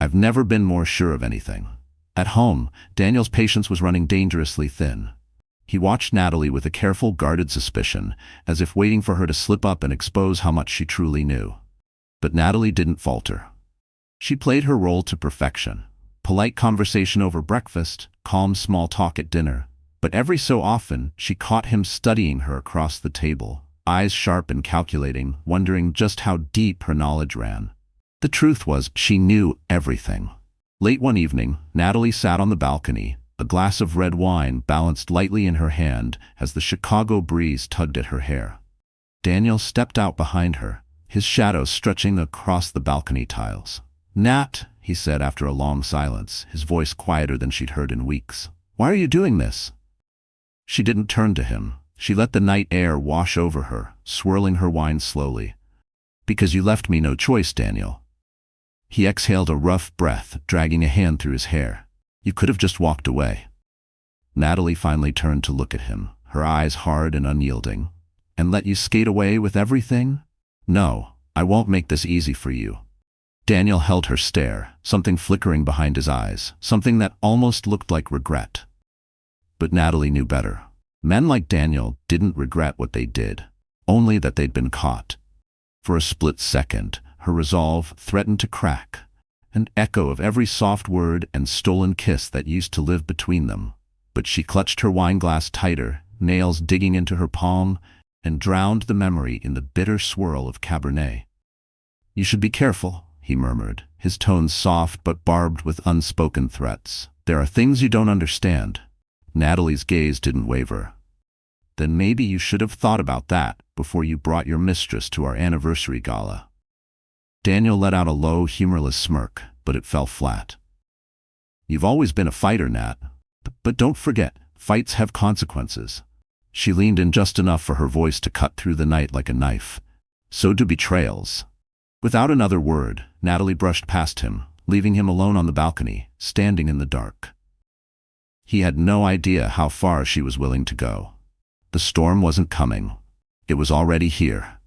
I've never been more sure of anything. At home, Daniel's patience was running dangerously thin. He watched Natalie with a careful, guarded suspicion, as if waiting for her to slip up and expose how much she truly knew. But Natalie didn't falter. She played her role to perfection. Polite conversation over breakfast, calm small talk at dinner. But every so often, she caught him studying her across the table, eyes sharp and calculating, wondering just how deep her knowledge ran. The truth was, she knew everything. Late one evening, Natalie sat on the balcony, a glass of red wine balanced lightly in her hand as the Chicago breeze tugged at her hair. Daniel stepped out behind her, his shadow stretching across the balcony tiles. Nat, he said after a long silence, his voice quieter than she'd heard in weeks. Why are you doing this? She didn't turn to him. She let the night air wash over her, swirling her wine slowly. Because you left me no choice, Daniel. He exhaled a rough breath, dragging a hand through his hair. You could have just walked away. Natalie finally turned to look at him, her eyes hard and unyielding. And let you skate away with everything? No, I won't make this easy for you. Daniel held her stare, something flickering behind his eyes, something that almost looked like regret. But Natalie knew better. Men like Daniel didn't regret what they did, only that they'd been caught. For a split second, her resolve threatened to crack, an echo of every soft word and stolen kiss that used to live between them. But she clutched her wineglass tighter, nails digging into her palm, and drowned the memory in the bitter swirl of Cabernet. You should be careful, he murmured, his tones soft but barbed with unspoken threats. There are things you don't understand. Natalie's gaze didn't waver. Then maybe you should have thought about that before you brought your mistress to our anniversary gala. Daniel let out a low, humorless smirk, but it fell flat. You've always been a fighter, Nat. But don't forget, fights have consequences. She leaned in just enough for her voice to cut through the night like a knife. So do betrayals. Without another word, Natalie brushed past him, leaving him alone on the balcony, standing in the dark. He had no idea how far she was willing to go. The storm wasn't coming. It was already here.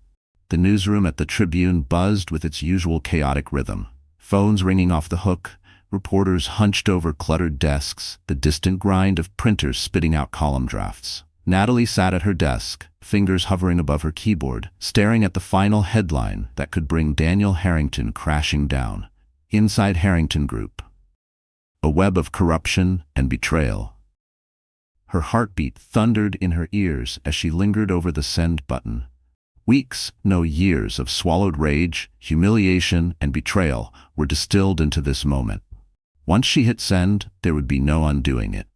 The newsroom at the Tribune buzzed with its usual chaotic rhythm. Phones ringing off the hook, reporters hunched over cluttered desks, the distant grind of printers spitting out column drafts. Natalie sat at her desk, fingers hovering above her keyboard, staring at the final headline that could bring Daniel Harrington crashing down. Inside Harrington Group. A web of corruption and betrayal. Her heartbeat thundered in her ears as she lingered over the send button. Weeks, no years of swallowed rage, humiliation, and betrayal were distilled into this moment. Once she hit send, there would be no undoing it.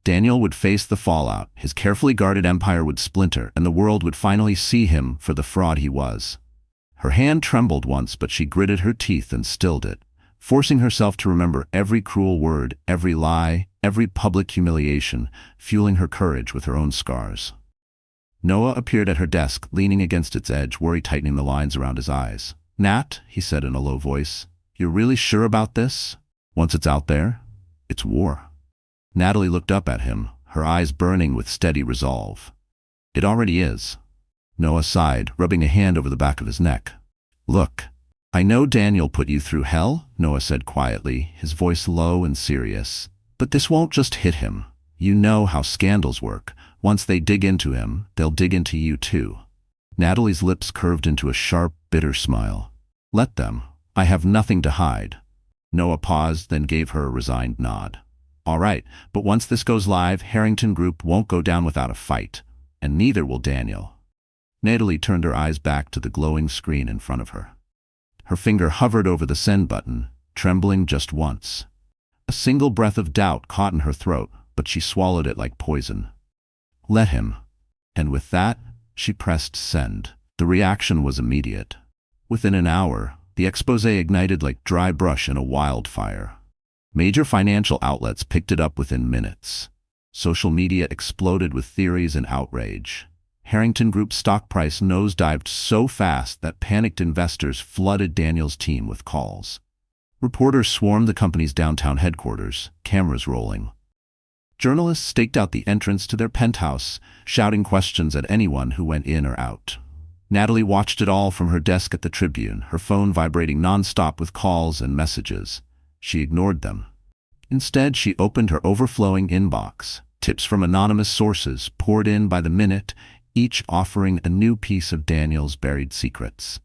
Daniel would face the fallout, his carefully guarded empire would splinter, and the world would finally see him for the fraud he was. Her hand trembled once, but she gritted her teeth and stilled it, forcing herself to remember every cruel word, every lie, every public humiliation, fueling her courage with her own scars. Noah appeared at her desk, leaning against its edge, worry tightening the lines around his eyes. "Nat," he said in a low voice, "you're really sure about this? Once it's out there, it's war." Natalie looked up at him, her eyes burning with steady resolve. "It already is." Noah sighed, rubbing a hand over the back of his neck. "Look, I know Daniel put you through hell," Noah said quietly, his voice low and serious. "But this won't just hit him. You know how scandals work. Once they dig into him, they'll dig into you too." Natalie's lips curved into a sharp, bitter smile. "Let them. I have nothing to hide." Noah paused, then gave her a resigned nod. "All right, but once this goes live, Harrington Group won't go down without a fight, and neither will Daniel." Natalie turned her eyes back to the glowing screen in front of her. Her finger hovered over the send button, trembling just once. A single breath of doubt caught in her throat, but she swallowed it like poison. Let him. And with that, she pressed send. The reaction was immediate. Within an hour, the exposé ignited like dry brush in a wildfire. Major financial outlets picked it up within minutes. Social media exploded with theories and outrage. Harrington Group's stock price nosedived so fast that panicked investors flooded Daniel's team with calls. Reporters swarmed the company's downtown headquarters, cameras rolling. Journalists staked out the entrance to their penthouse, shouting questions at anyone who went in or out. Natalie watched it all from her desk at the Tribune, her phone vibrating nonstop with calls and messages. She ignored them. Instead, she opened her overflowing inbox. Tips from anonymous sources poured in by the minute, each offering a new piece of Daniel's buried secrets.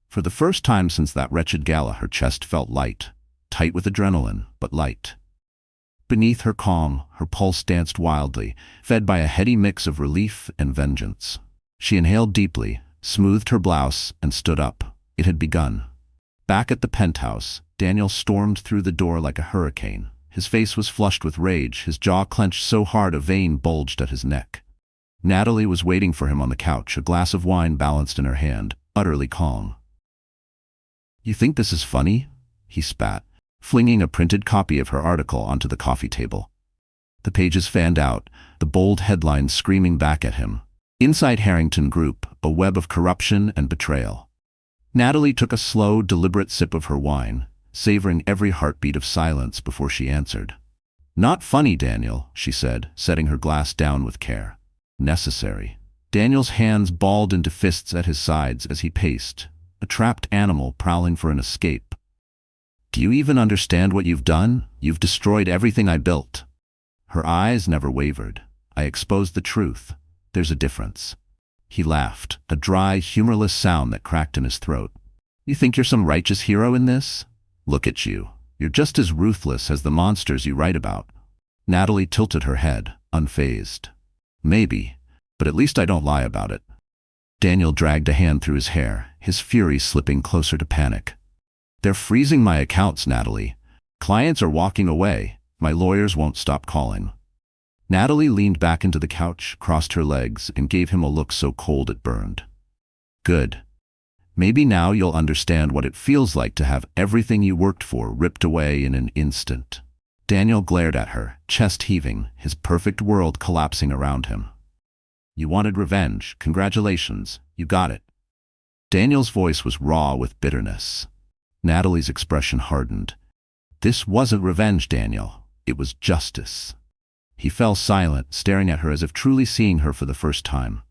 For the first time since that wretched gala, her chest felt light, tight with adrenaline, but light. Beneath her calm, her pulse danced wildly, fed by a heady mix of relief and vengeance. She inhaled deeply, smoothed her blouse, and stood up. It had begun. Back at the penthouse, Daniel stormed through the door like a hurricane. His face was flushed with rage, his jaw clenched so hard a vein bulged at his neck. Natalie was waiting for him on the couch, a glass of wine balanced in her hand, utterly calm. "You think this is funny?" he spat, flinging a printed copy of her article onto the coffee table. The pages fanned out, the bold headlines screaming back at him. Inside Harrington Group, a web of corruption and betrayal. Natalie took a slow, deliberate sip of her wine, savoring every heartbeat of silence before she answered. "Not funny, Daniel," she said, setting her glass down with care. "Necessary." Daniel's hands balled into fists at his sides as he paced, a trapped animal prowling for an escape. "Do you even understand what you've done? You've destroyed everything I built." Her eyes never wavered. "I exposed the truth. There's a difference." He laughed, a dry, humorless sound that cracked in his throat. "You think you're some righteous hero in this? Look at you. You're just as ruthless as the monsters you write about." Natalie tilted her head, unfazed. "Maybe, but at least I don't lie about it." Daniel dragged a hand through his hair, his fury slipping closer to panic. "They're freezing my accounts, Natalie. Clients are walking away. My lawyers won't stop calling." Natalie leaned back into the couch, crossed her legs, and gave him a look so cold it burned. "Good. Maybe now you'll understand what it feels like to have everything you worked for ripped away in an instant." Daniel glared at her, chest heaving, his perfect world collapsing around him. "You wanted revenge. Congratulations. You got it." Daniel's voice was raw with bitterness. Natalie's expression hardened. "This wasn't revenge, Daniel. It was justice." He fell silent, staring at her as if truly seeing her for the first time.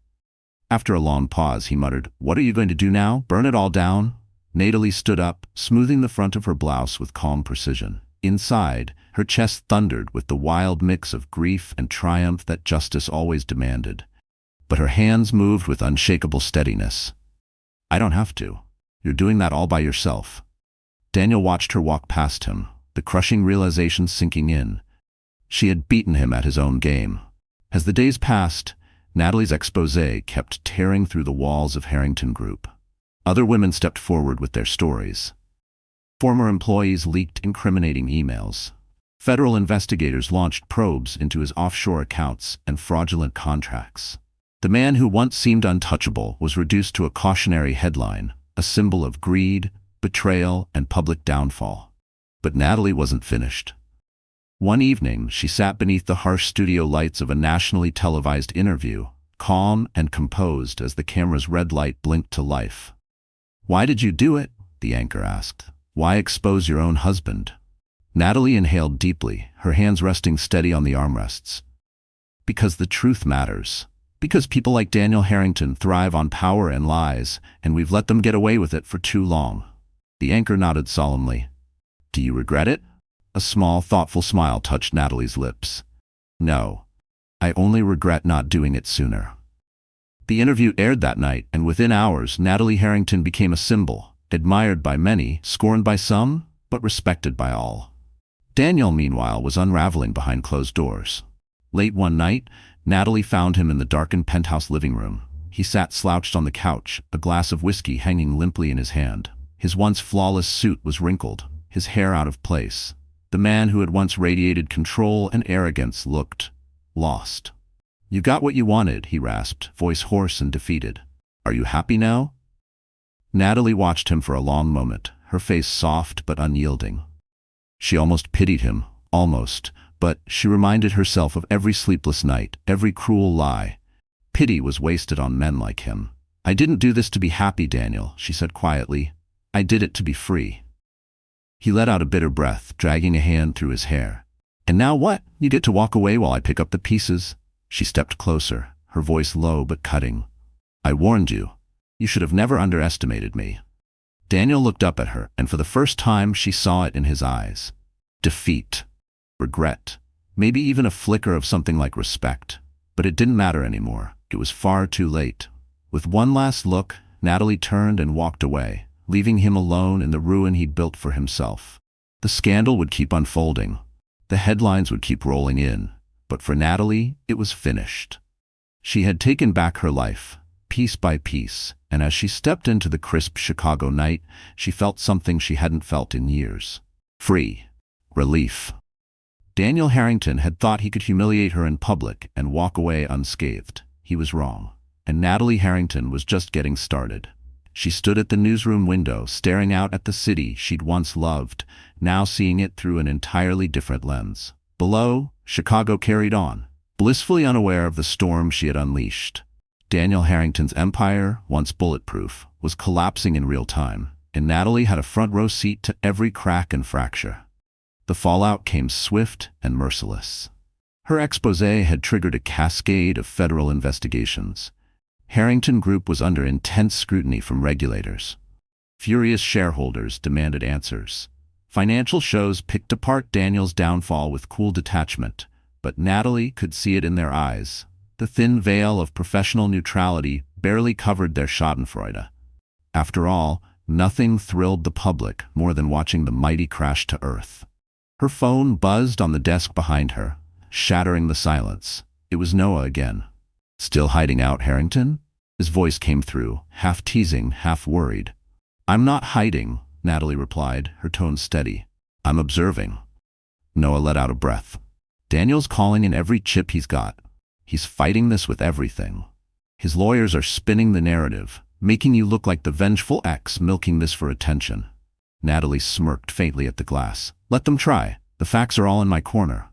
After a long pause, he muttered, "What are you going to do now? Burn it all down?" Natalie stood up, smoothing the front of her blouse with calm precision. Inside, her chest thundered with the wild mix of grief and triumph that justice always demanded. But her hands moved with unshakable steadiness. "I don't have to. You're doing that all by yourself." Daniel watched her walk past him, the crushing realization sinking in. She had beaten him at his own game. As the days passed, Natalie's exposé kept tearing through the walls of Harrington Group. Other women stepped forward with their stories. Former employees leaked incriminating emails. Federal investigators launched probes into his offshore accounts and fraudulent contracts. The man who once seemed untouchable was reduced to a cautionary headline, a symbol of greed, betrayal, and public downfall. But Natalie wasn't finished. One evening, she sat beneath the harsh studio lights of a nationally televised interview, calm and composed as the camera's red light blinked to life. "Why did you do it?" the anchor asked. "Why expose your own husband?" Natalie inhaled deeply, her hands resting steady on the armrests. "Because the truth matters. Because people like Daniel Harrington thrive on power and lies, and we've let them get away with it for too long." The anchor nodded solemnly. "Do you regret it?" A small, thoughtful smile touched Natalie's lips. "No. I only regret not doing it sooner." The interview aired that night, and within hours, Natalie Harrington became a symbol, admired by many, scorned by some, but respected by all. Daniel, meanwhile, was unraveling behind closed doors. Late one night, Natalie found him in the darkened penthouse living room. He sat slouched on the couch, a glass of whiskey hanging limply in his hand. His once flawless suit was wrinkled, his hair out of place. The man who had once radiated control and arrogance looked lost. "You got what you wanted," he rasped, voice hoarse and defeated. "Are you happy now?" Natalie watched him for a long moment, her face soft but unyielding. She almost pitied him, almost, but she reminded herself of every sleepless night, every cruel lie. Pity was wasted on men like him. "I didn't do this to be happy, Daniel," she said quietly. "I did it to be free." He let out a bitter breath, dragging a hand through his hair. "And now what? You get to walk away while I pick up the pieces?" She stepped closer, her voice low but cutting. "I warned you. You should have never underestimated me." Daniel looked up at her, and for the first time she saw it in his eyes. Defeat. Regret. Maybe even a flicker of something like respect. But it didn't matter anymore. It was far too late. With one last look, Natalie turned and walked away, leaving him alone in the ruin he'd built for himself. The scandal would keep unfolding. The headlines would keep rolling in. But for Natalie, it was finished. She had taken back her life, piece by piece, and as she stepped into the crisp Chicago night, she felt something she hadn't felt in years. Free. Relief. Daniel Harrington had thought he could humiliate her in public and walk away unscathed. He was wrong. And Natalie Harrington was just getting started. She stood at the newsroom window, staring out at the city she'd once loved, now seeing it through an entirely different lens. Below, Chicago carried on, blissfully unaware of the storm she had unleashed. Daniel Harrington's empire, once bulletproof, was collapsing in real time, and Natalie had a front-row seat to every crack and fracture. The fallout came swift and merciless. Her exposé had triggered a cascade of federal investigations. Harrington Group was under intense scrutiny from regulators. Furious shareholders demanded answers. Financial shows picked apart Daniel's downfall with cool detachment, but Natalie could see it in their eyes. The thin veil of professional neutrality barely covered their schadenfreude. After all, nothing thrilled the public more than watching the mighty crash to earth. Her phone buzzed on the desk behind her, shattering the silence. It was Noah again. "Still hiding out, Harrington?" His voice came through, half teasing, half worried. "I'm not hiding," Natalie replied, her tone steady. "I'm observing." Noah let out a breath. "Daniel's calling in every chip he's got. He's fighting this with everything. His lawyers are spinning the narrative, making you look like the vengeful ex milking this for attention." Natalie smirked faintly at the glass. "Let them try. The facts are all in my corner."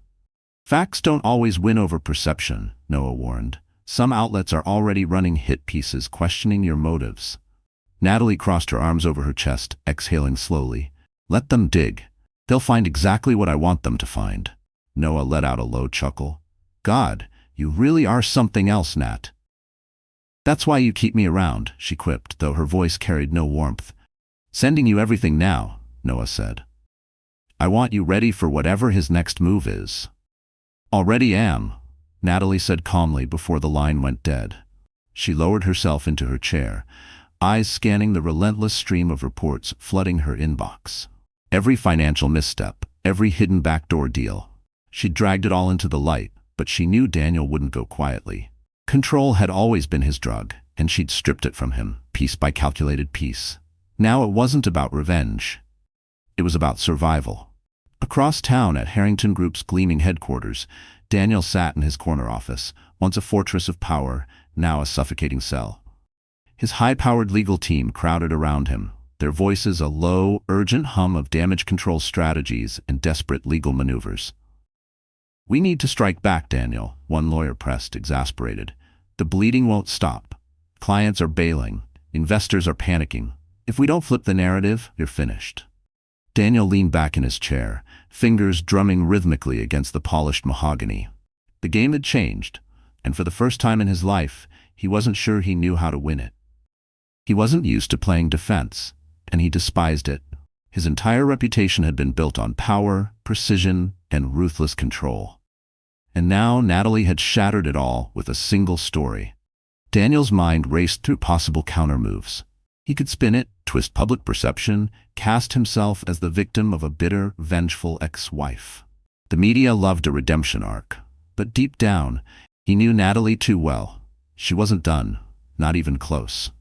"Facts don't always win over perception," Noah warned. "Some outlets are already running hit pieces questioning your motives." Natalie crossed her arms over her chest, exhaling slowly. "Let them dig. They'll find exactly what I want them to find." Noah let out a low chuckle. God, you really are something else, Nat. That's why you keep me around, she quipped, though her voice carried no warmth. Sending you everything now, Noah said. I want you ready for whatever his next move is. Already am, Natalie said calmly before the line went dead. She lowered herself into her chair, eyes scanning the relentless stream of reports flooding her inbox. Every financial misstep, every hidden backdoor deal. She dragged it all into the light, but she knew Daniel wouldn't go quietly. Control had always been his drug, and she'd stripped it from him, piece by calculated piece. Now it wasn't about revenge. It was about survival. Across town at Harrington Group's gleaming headquarters, Daniel sat in his corner office, once a fortress of power, now a suffocating cell. His high-powered legal team crowded around him, their voices a low, urgent hum of damage control strategies and desperate legal maneuvers. We need to strike back, Daniel, one lawyer pressed, exasperated. The bleeding won't stop. Clients are bailing. Investors are panicking. If we don't flip the narrative, you're finished. Daniel leaned back in his chair, fingers drumming rhythmically against the polished mahogany. The game had changed, and for the first time in his life, he wasn't sure he knew how to win it. He wasn't used to playing defense, and he despised it. His entire reputation had been built on power, precision, and ruthless control. And now Natalie had shattered it all with a single story. Daniel's mind raced through possible countermoves. He could spin it, twist public perception, cast himself as the victim of a bitter, vengeful ex-wife. The media loved a redemption arc, but deep down, he knew Natalie too well. She wasn't done, not even close.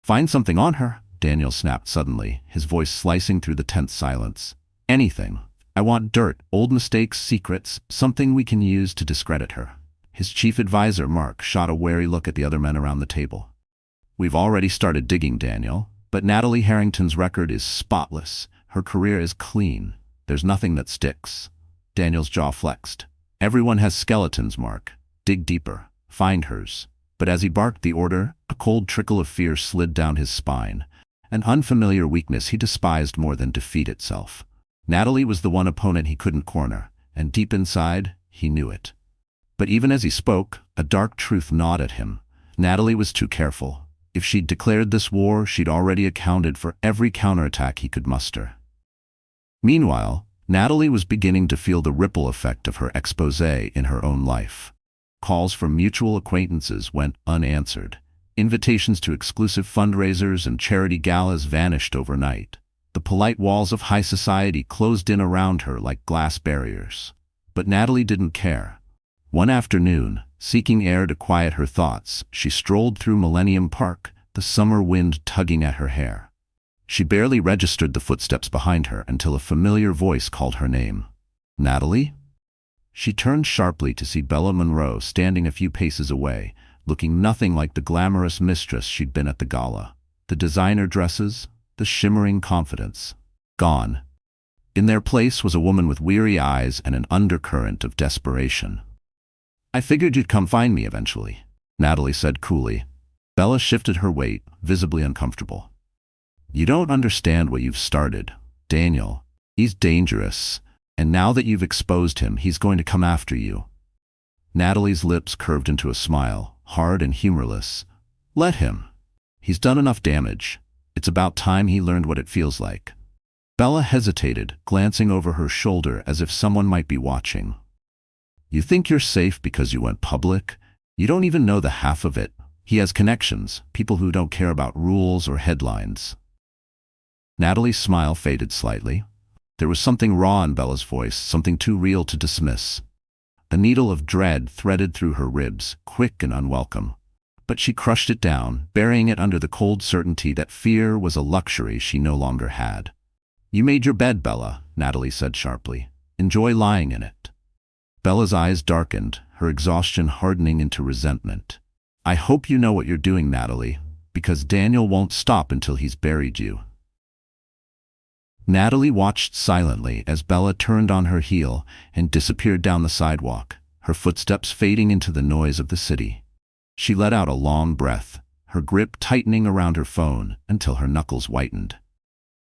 Find something on her, Daniel snapped suddenly, his voice slicing through the tense silence. Anything. I want dirt, old mistakes, secrets, something we can use to discredit her. His chief advisor, Mark, shot a wary look at the other men around the table. We've already started digging, Daniel, but Natalie Harrington's record is spotless. Her career is clean. There's nothing that sticks. Daniel's jaw flexed. Everyone has skeletons, Mark. Dig deeper. Find hers. But as he barked the order, a cold trickle of fear slid down his spine, an unfamiliar weakness he despised more than defeat itself. Natalie was the one opponent he couldn't corner, and deep inside, he knew it. But even as he spoke, a dark truth gnawed at him. Natalie was too careful. If she'd declared this war, she'd already accounted for every counterattack he could muster. Meanwhile, Natalie was beginning to feel the ripple effect of her exposé in her own life. Calls from mutual acquaintances went unanswered. Invitations to exclusive fundraisers and charity galas vanished overnight. The polite walls of high society closed in around her like glass barriers. But Natalie didn't care. One afternoon, seeking air to quiet her thoughts, she strolled through Millennium Park, the summer wind tugging at her hair. She barely registered the footsteps behind her until a familiar voice called her name. Natalie? She turned sharply to see Bella Monroe standing a few paces away, looking nothing like the glamorous mistress she'd been at the gala. The designer dresses, the shimmering confidence, gone. In their place was a woman with weary eyes and an undercurrent of desperation. I figured you'd come find me eventually, Natalie said coolly. Bella shifted her weight, visibly uncomfortable. You don't understand what you've started, Daniel. He's dangerous, and now that you've exposed him, he's going to come after you. Natalie's lips curved into a smile, hard and humorless. Let him. He's done enough damage. It's about time he learned what it feels like. Bella hesitated, glancing over her shoulder as if someone might be watching. You think you're safe because you went public? You don't even know the half of it. He has connections, people who don't care about rules or headlines. Natalie's smile faded slightly. There was something raw in Bella's voice, something too real to dismiss. A needle of dread threaded through her ribs, quick and unwelcome. But she crushed it down, burying it under the cold certainty that fear was a luxury she no longer had. You made your bed, Bella, Natalie said sharply. Enjoy lying in it. Bella's eyes darkened, her exhaustion hardening into resentment. I hope you know what you're doing, Natalie, because Daniel won't stop until he's buried you. Natalie watched silently as Bella turned on her heel and disappeared down the sidewalk, her footsteps fading into the noise of the city. She let out a long breath, her grip tightening around her phone until her knuckles whitened.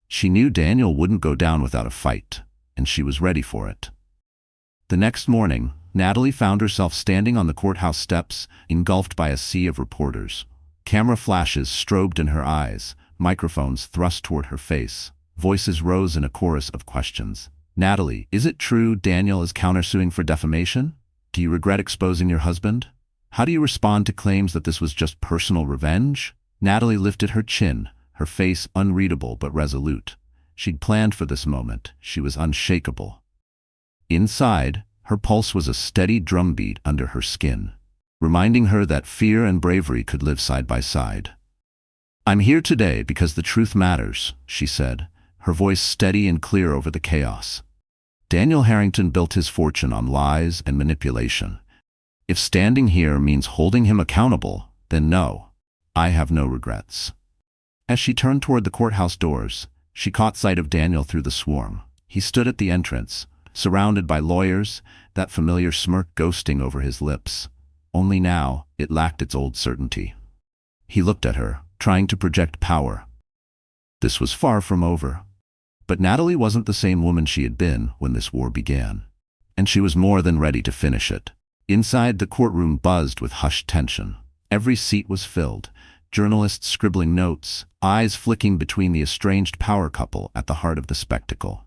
She knew Daniel wouldn't go down without a fight, and she was ready for it. The next morning, Natalie found herself standing on the courthouse steps, engulfed by a sea of reporters. Camera flashes strobed in her eyes, microphones thrust toward her face. Voices rose in a chorus of questions. Natalie, is it true Daniel is countersuing for defamation? Do you regret exposing your husband? How do you respond to claims that this was just personal revenge? Natalie lifted her chin, her face unreadable but resolute. She'd planned for this moment. She was unshakable. Inside, her pulse was a steady drumbeat under her skin, reminding her that fear and bravery could live side by side. I'm here today because the truth matters, she said, her voice steady and clear over the chaos. Daniel Harrington built his fortune on lies and manipulation. If standing here means holding him accountable, then no, I have no regrets. As she turned toward the courthouse doors, she caught sight of Daniel through the swarm. He stood at the entrance, surrounded by lawyers, that familiar smirk ghosting over his lips. Only now, it lacked its old certainty. He looked at her, trying to project power. This was far from over. But Natalie wasn't the same woman she had been when this war began. And she was more than ready to finish it. Inside, the courtroom buzzed with hushed tension. Every seat was filled, journalists scribbling notes, eyes flicking between the estranged power couple at the heart of the spectacle.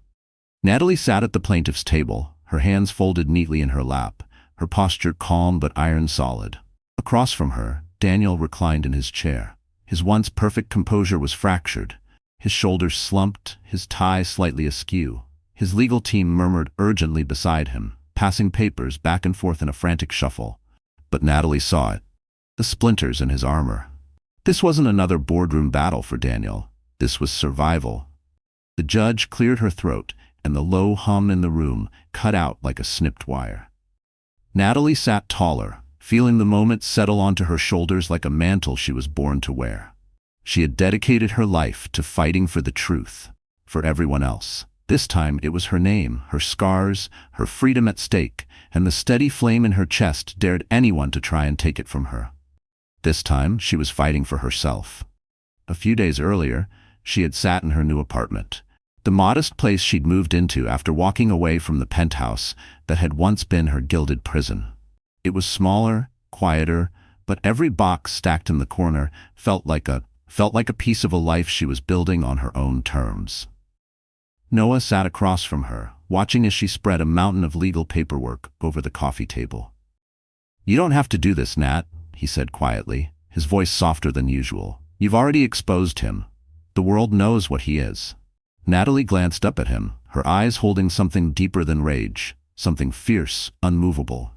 Natalie sat at the plaintiff's table, her hands folded neatly in her lap, her posture calm but iron-solid. Across from her, Daniel reclined in his chair. His once perfect composure was fractured. His shoulders slumped, his tie slightly askew. His legal team murmured urgently beside him, passing papers back and forth in a frantic shuffle. But Natalie saw it. The splinters in his armor. This wasn't another boardroom battle for Daniel. This was survival. The judge cleared her throat, and the low hum in the room cut out like a snipped wire. Natalie sat taller, feeling the moment settle onto her shoulders like a mantle she was born to wear. She had dedicated her life to fighting for the truth, for everyone else. This time it was her name, her scars, her freedom at stake, and the steady flame in her chest dared anyone to try and take it from her. This time she was fighting for herself. A few days earlier, she had sat in her new apartment, the modest place she'd moved into after walking away from the penthouse that had once been her gilded prison. It was smaller, quieter, but every box stacked in the corner felt like a piece of a life she was building on her own terms. Noah sat across from her, watching as she spread a mountain of legal paperwork over the coffee table. You don't have to do this, Nat, he said quietly, his voice softer than usual. You've already exposed him. The world knows what he is. Natalie glanced up at him, her eyes holding something deeper than rage, something fierce, unmovable.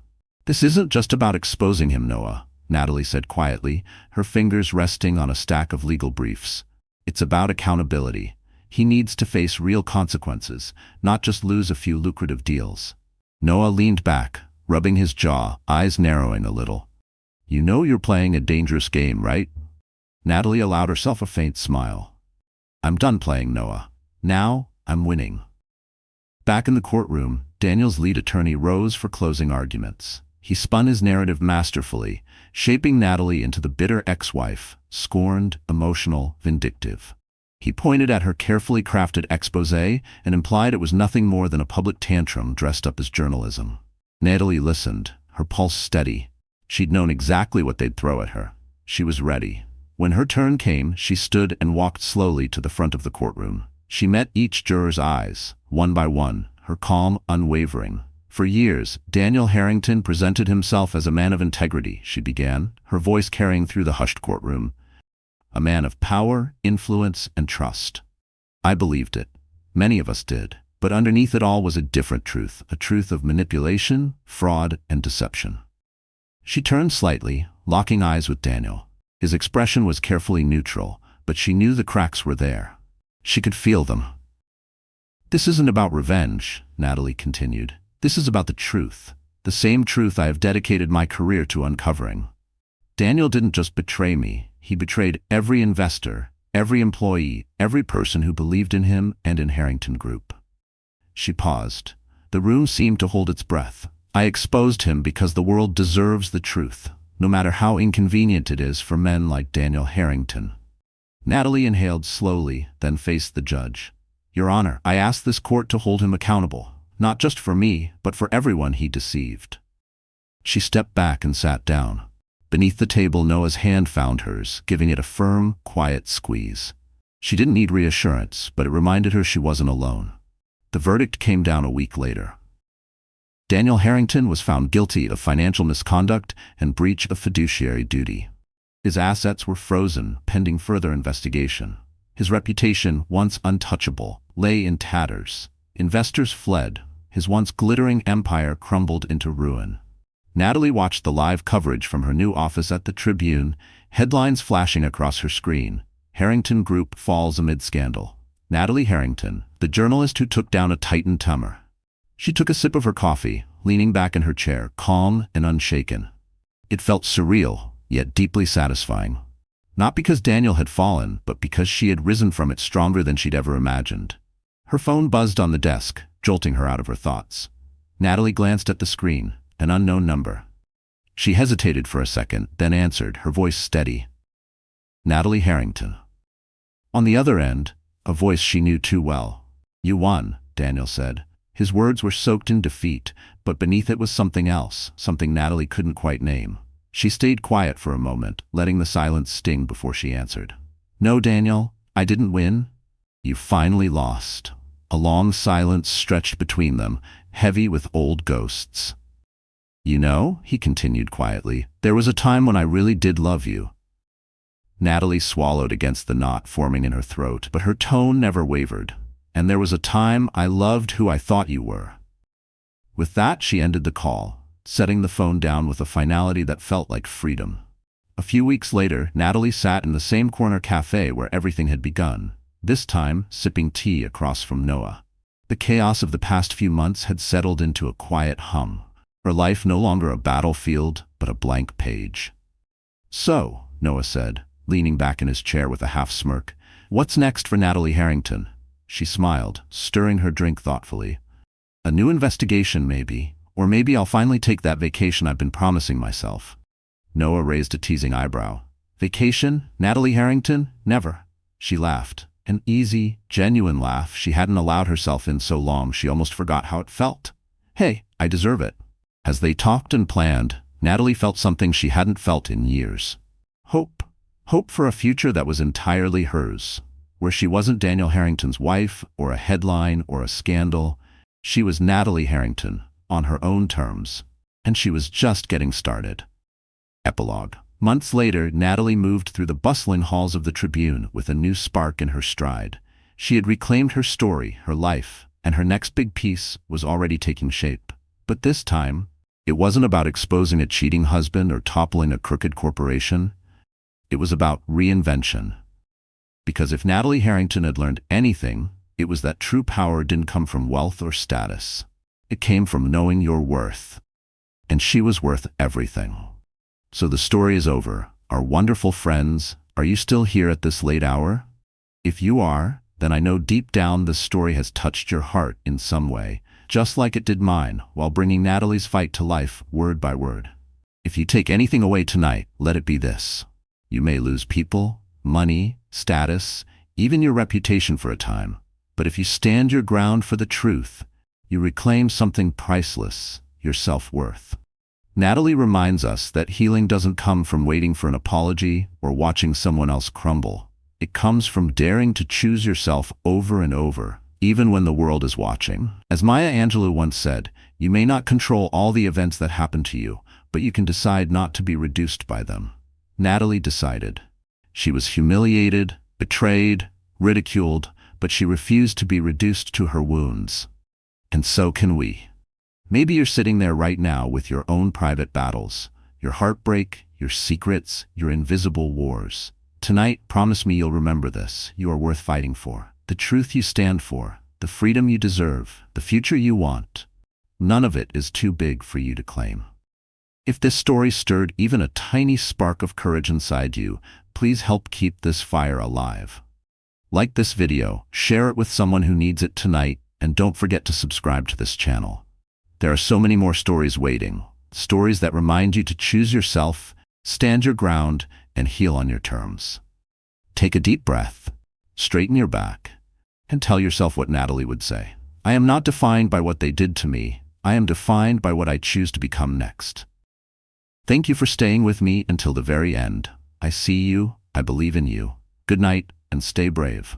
This isn't just about exposing him, Noah, Natalie said quietly, her fingers resting on a stack of legal briefs. It's about accountability. He needs to face real consequences, not just lose a few lucrative deals. Noah leaned back, rubbing his jaw, eyes narrowing a little. You know you're playing a dangerous game, right? Natalie allowed herself a faint smile. I'm done playing, Noah. Now, I'm winning. Back in the courtroom, Daniel's lead attorney rose for closing arguments. He spun his narrative masterfully, shaping Natalie into the bitter ex-wife, scorned, emotional, vindictive. He pointed at her carefully crafted exposé and implied it was nothing more than a public tantrum dressed up as journalism. Natalie listened, her pulse steady. She'd known exactly what they'd throw at her. She was ready. When her turn came, she stood and walked slowly to the front of the courtroom. She met each juror's eyes, one by one, her calm unwavering. For years, Daniel Harrington presented himself as a man of integrity, she began, her voice carrying through the hushed courtroom. A man of power, influence, and trust. I believed it. Many of us did. But underneath it all was a different truth, a truth of manipulation, fraud, and deception. She turned slightly, locking eyes with Daniel. His expression was carefully neutral, but she knew the cracks were there. She could feel them. This isn't about revenge, Natalie continued. This is about the truth. The same truth I have dedicated my career to uncovering. Daniel didn't just betray me. He betrayed every investor, every employee, every person who believed in him and in Harrington Group. She paused. The room seemed to hold its breath. I exposed him because the world deserves the truth, no matter how inconvenient it is for men like Daniel Harrington. Natalie inhaled slowly, then faced the judge. Your Honor, I ask this court to hold him accountable, not just for me, but for everyone he deceived. She stepped back and sat down. Beneath the table, Noah's hand found hers, giving it a firm, quiet squeeze. She didn't need reassurance, but it reminded her she wasn't alone. The verdict came down a week later. Daniel Harrington was found guilty of financial misconduct and breach of fiduciary duty. His assets were frozen, pending further investigation. His reputation, once untouchable, lay in tatters. Investors fled. His once glittering empire crumbled into ruin. Natalie watched the live coverage from her new office at the Tribune, headlines flashing across her screen. Harrington Group falls amid scandal. Natalie Harrington, the journalist who took down a Titan tumor. She took a sip of her coffee, leaning back in her chair, calm and unshaken. It felt surreal, yet deeply satisfying. Not because Daniel had fallen, but because she had risen from it stronger than she'd ever imagined. Her phone buzzed on the desk, jolting her out of her thoughts. Natalie glanced at the screen, an unknown number. She hesitated for a second, then answered, her voice steady. Natalie Harrington. On the other end, a voice she knew too well. "You won," Daniel said. His words were soaked in defeat, but beneath it was something else, something Natalie couldn't quite name. She stayed quiet for a moment, letting the silence sting before she answered. "No, Daniel, I didn't win. You finally lost." A long silence stretched between them, heavy with old ghosts. "You know," he continued quietly, "there was a time when I really did love you." Natalie swallowed against the knot forming in her throat, but her tone never wavered. "And there was a time I loved who I thought you were." With that, she ended the call, setting the phone down with a finality that felt like freedom. A few weeks later, Natalie sat in the same corner cafe where everything had begun, this time sipping tea across from Noah. The chaos of the past few months had settled into a quiet hum, her life no longer a battlefield, but a blank page. "So," Noah said, leaning back in his chair with a half-smirk, "what's next for Natalie Harrington?" She smiled, stirring her drink thoughtfully. "A new investigation, maybe. Or maybe I'll finally take that vacation I've been promising myself." Noah raised a teasing eyebrow. "Vacation? Natalie Harrington? Never." She laughed. An easy, genuine laugh she hadn't allowed herself in so long she almost forgot how it felt. "Hey, I deserve it." As they talked and planned, Natalie felt something she hadn't felt in years. Hope. Hope for a future that was entirely hers, where she wasn't Daniel Harrington's wife, or a headline, or a scandal. She was Natalie Harrington, on her own terms, and she was just getting started. Epilogue. Months later, Natalie moved through the bustling halls of the Tribune with a new spark in her stride. She had reclaimed her story, her life, and her next big piece was already taking shape. But this time, it wasn't about exposing a cheating husband or toppling a crooked corporation. It was about reinvention. Because if Natalie Harrington had learned anything, it was that true power didn't come from wealth or status. It came from knowing your worth. And she was worth everything. So the story is over. Our wonderful friends, are you still here at this late hour? If you are, then I know deep down this story has touched your heart in some way, just like it did mine, while bringing Natalie's fight to life word by word. If you take anything away tonight, let it be this. You may lose people, money, status, even your reputation for a time. But if you stand your ground for the truth, you reclaim something priceless, your self-worth. Natalie reminds us that healing doesn't come from waiting for an apology or watching someone else crumble. It comes from daring to choose yourself over and over, even when the world is watching. As Maya Angelou once said, you may not control all the events that happen to you, but you can decide not to be reduced by them. Natalie decided. She was humiliated, betrayed, ridiculed, but she refused to be reduced to her wounds. And so can we. Maybe you're sitting there right now with your own private battles, your heartbreak, your secrets, your invisible wars. Tonight, promise me you'll remember this. You are worth fighting for. The truth you stand for, the freedom you deserve, the future you want. None of it is too big for you to claim. If this story stirred even a tiny spark of courage inside you, please help keep this fire alive. Like this video, share it with someone who needs it tonight, and don't forget to subscribe to this channel. There are so many more stories waiting, stories that remind you to choose yourself, stand your ground, and heal on your terms. Take a deep breath, straighten your back, and tell yourself what Natalie would say. I am not defined by what they did to me. I am defined by what I choose to become next. Thank you for staying with me until the very end. I see you, I believe in you. Good night, and stay brave.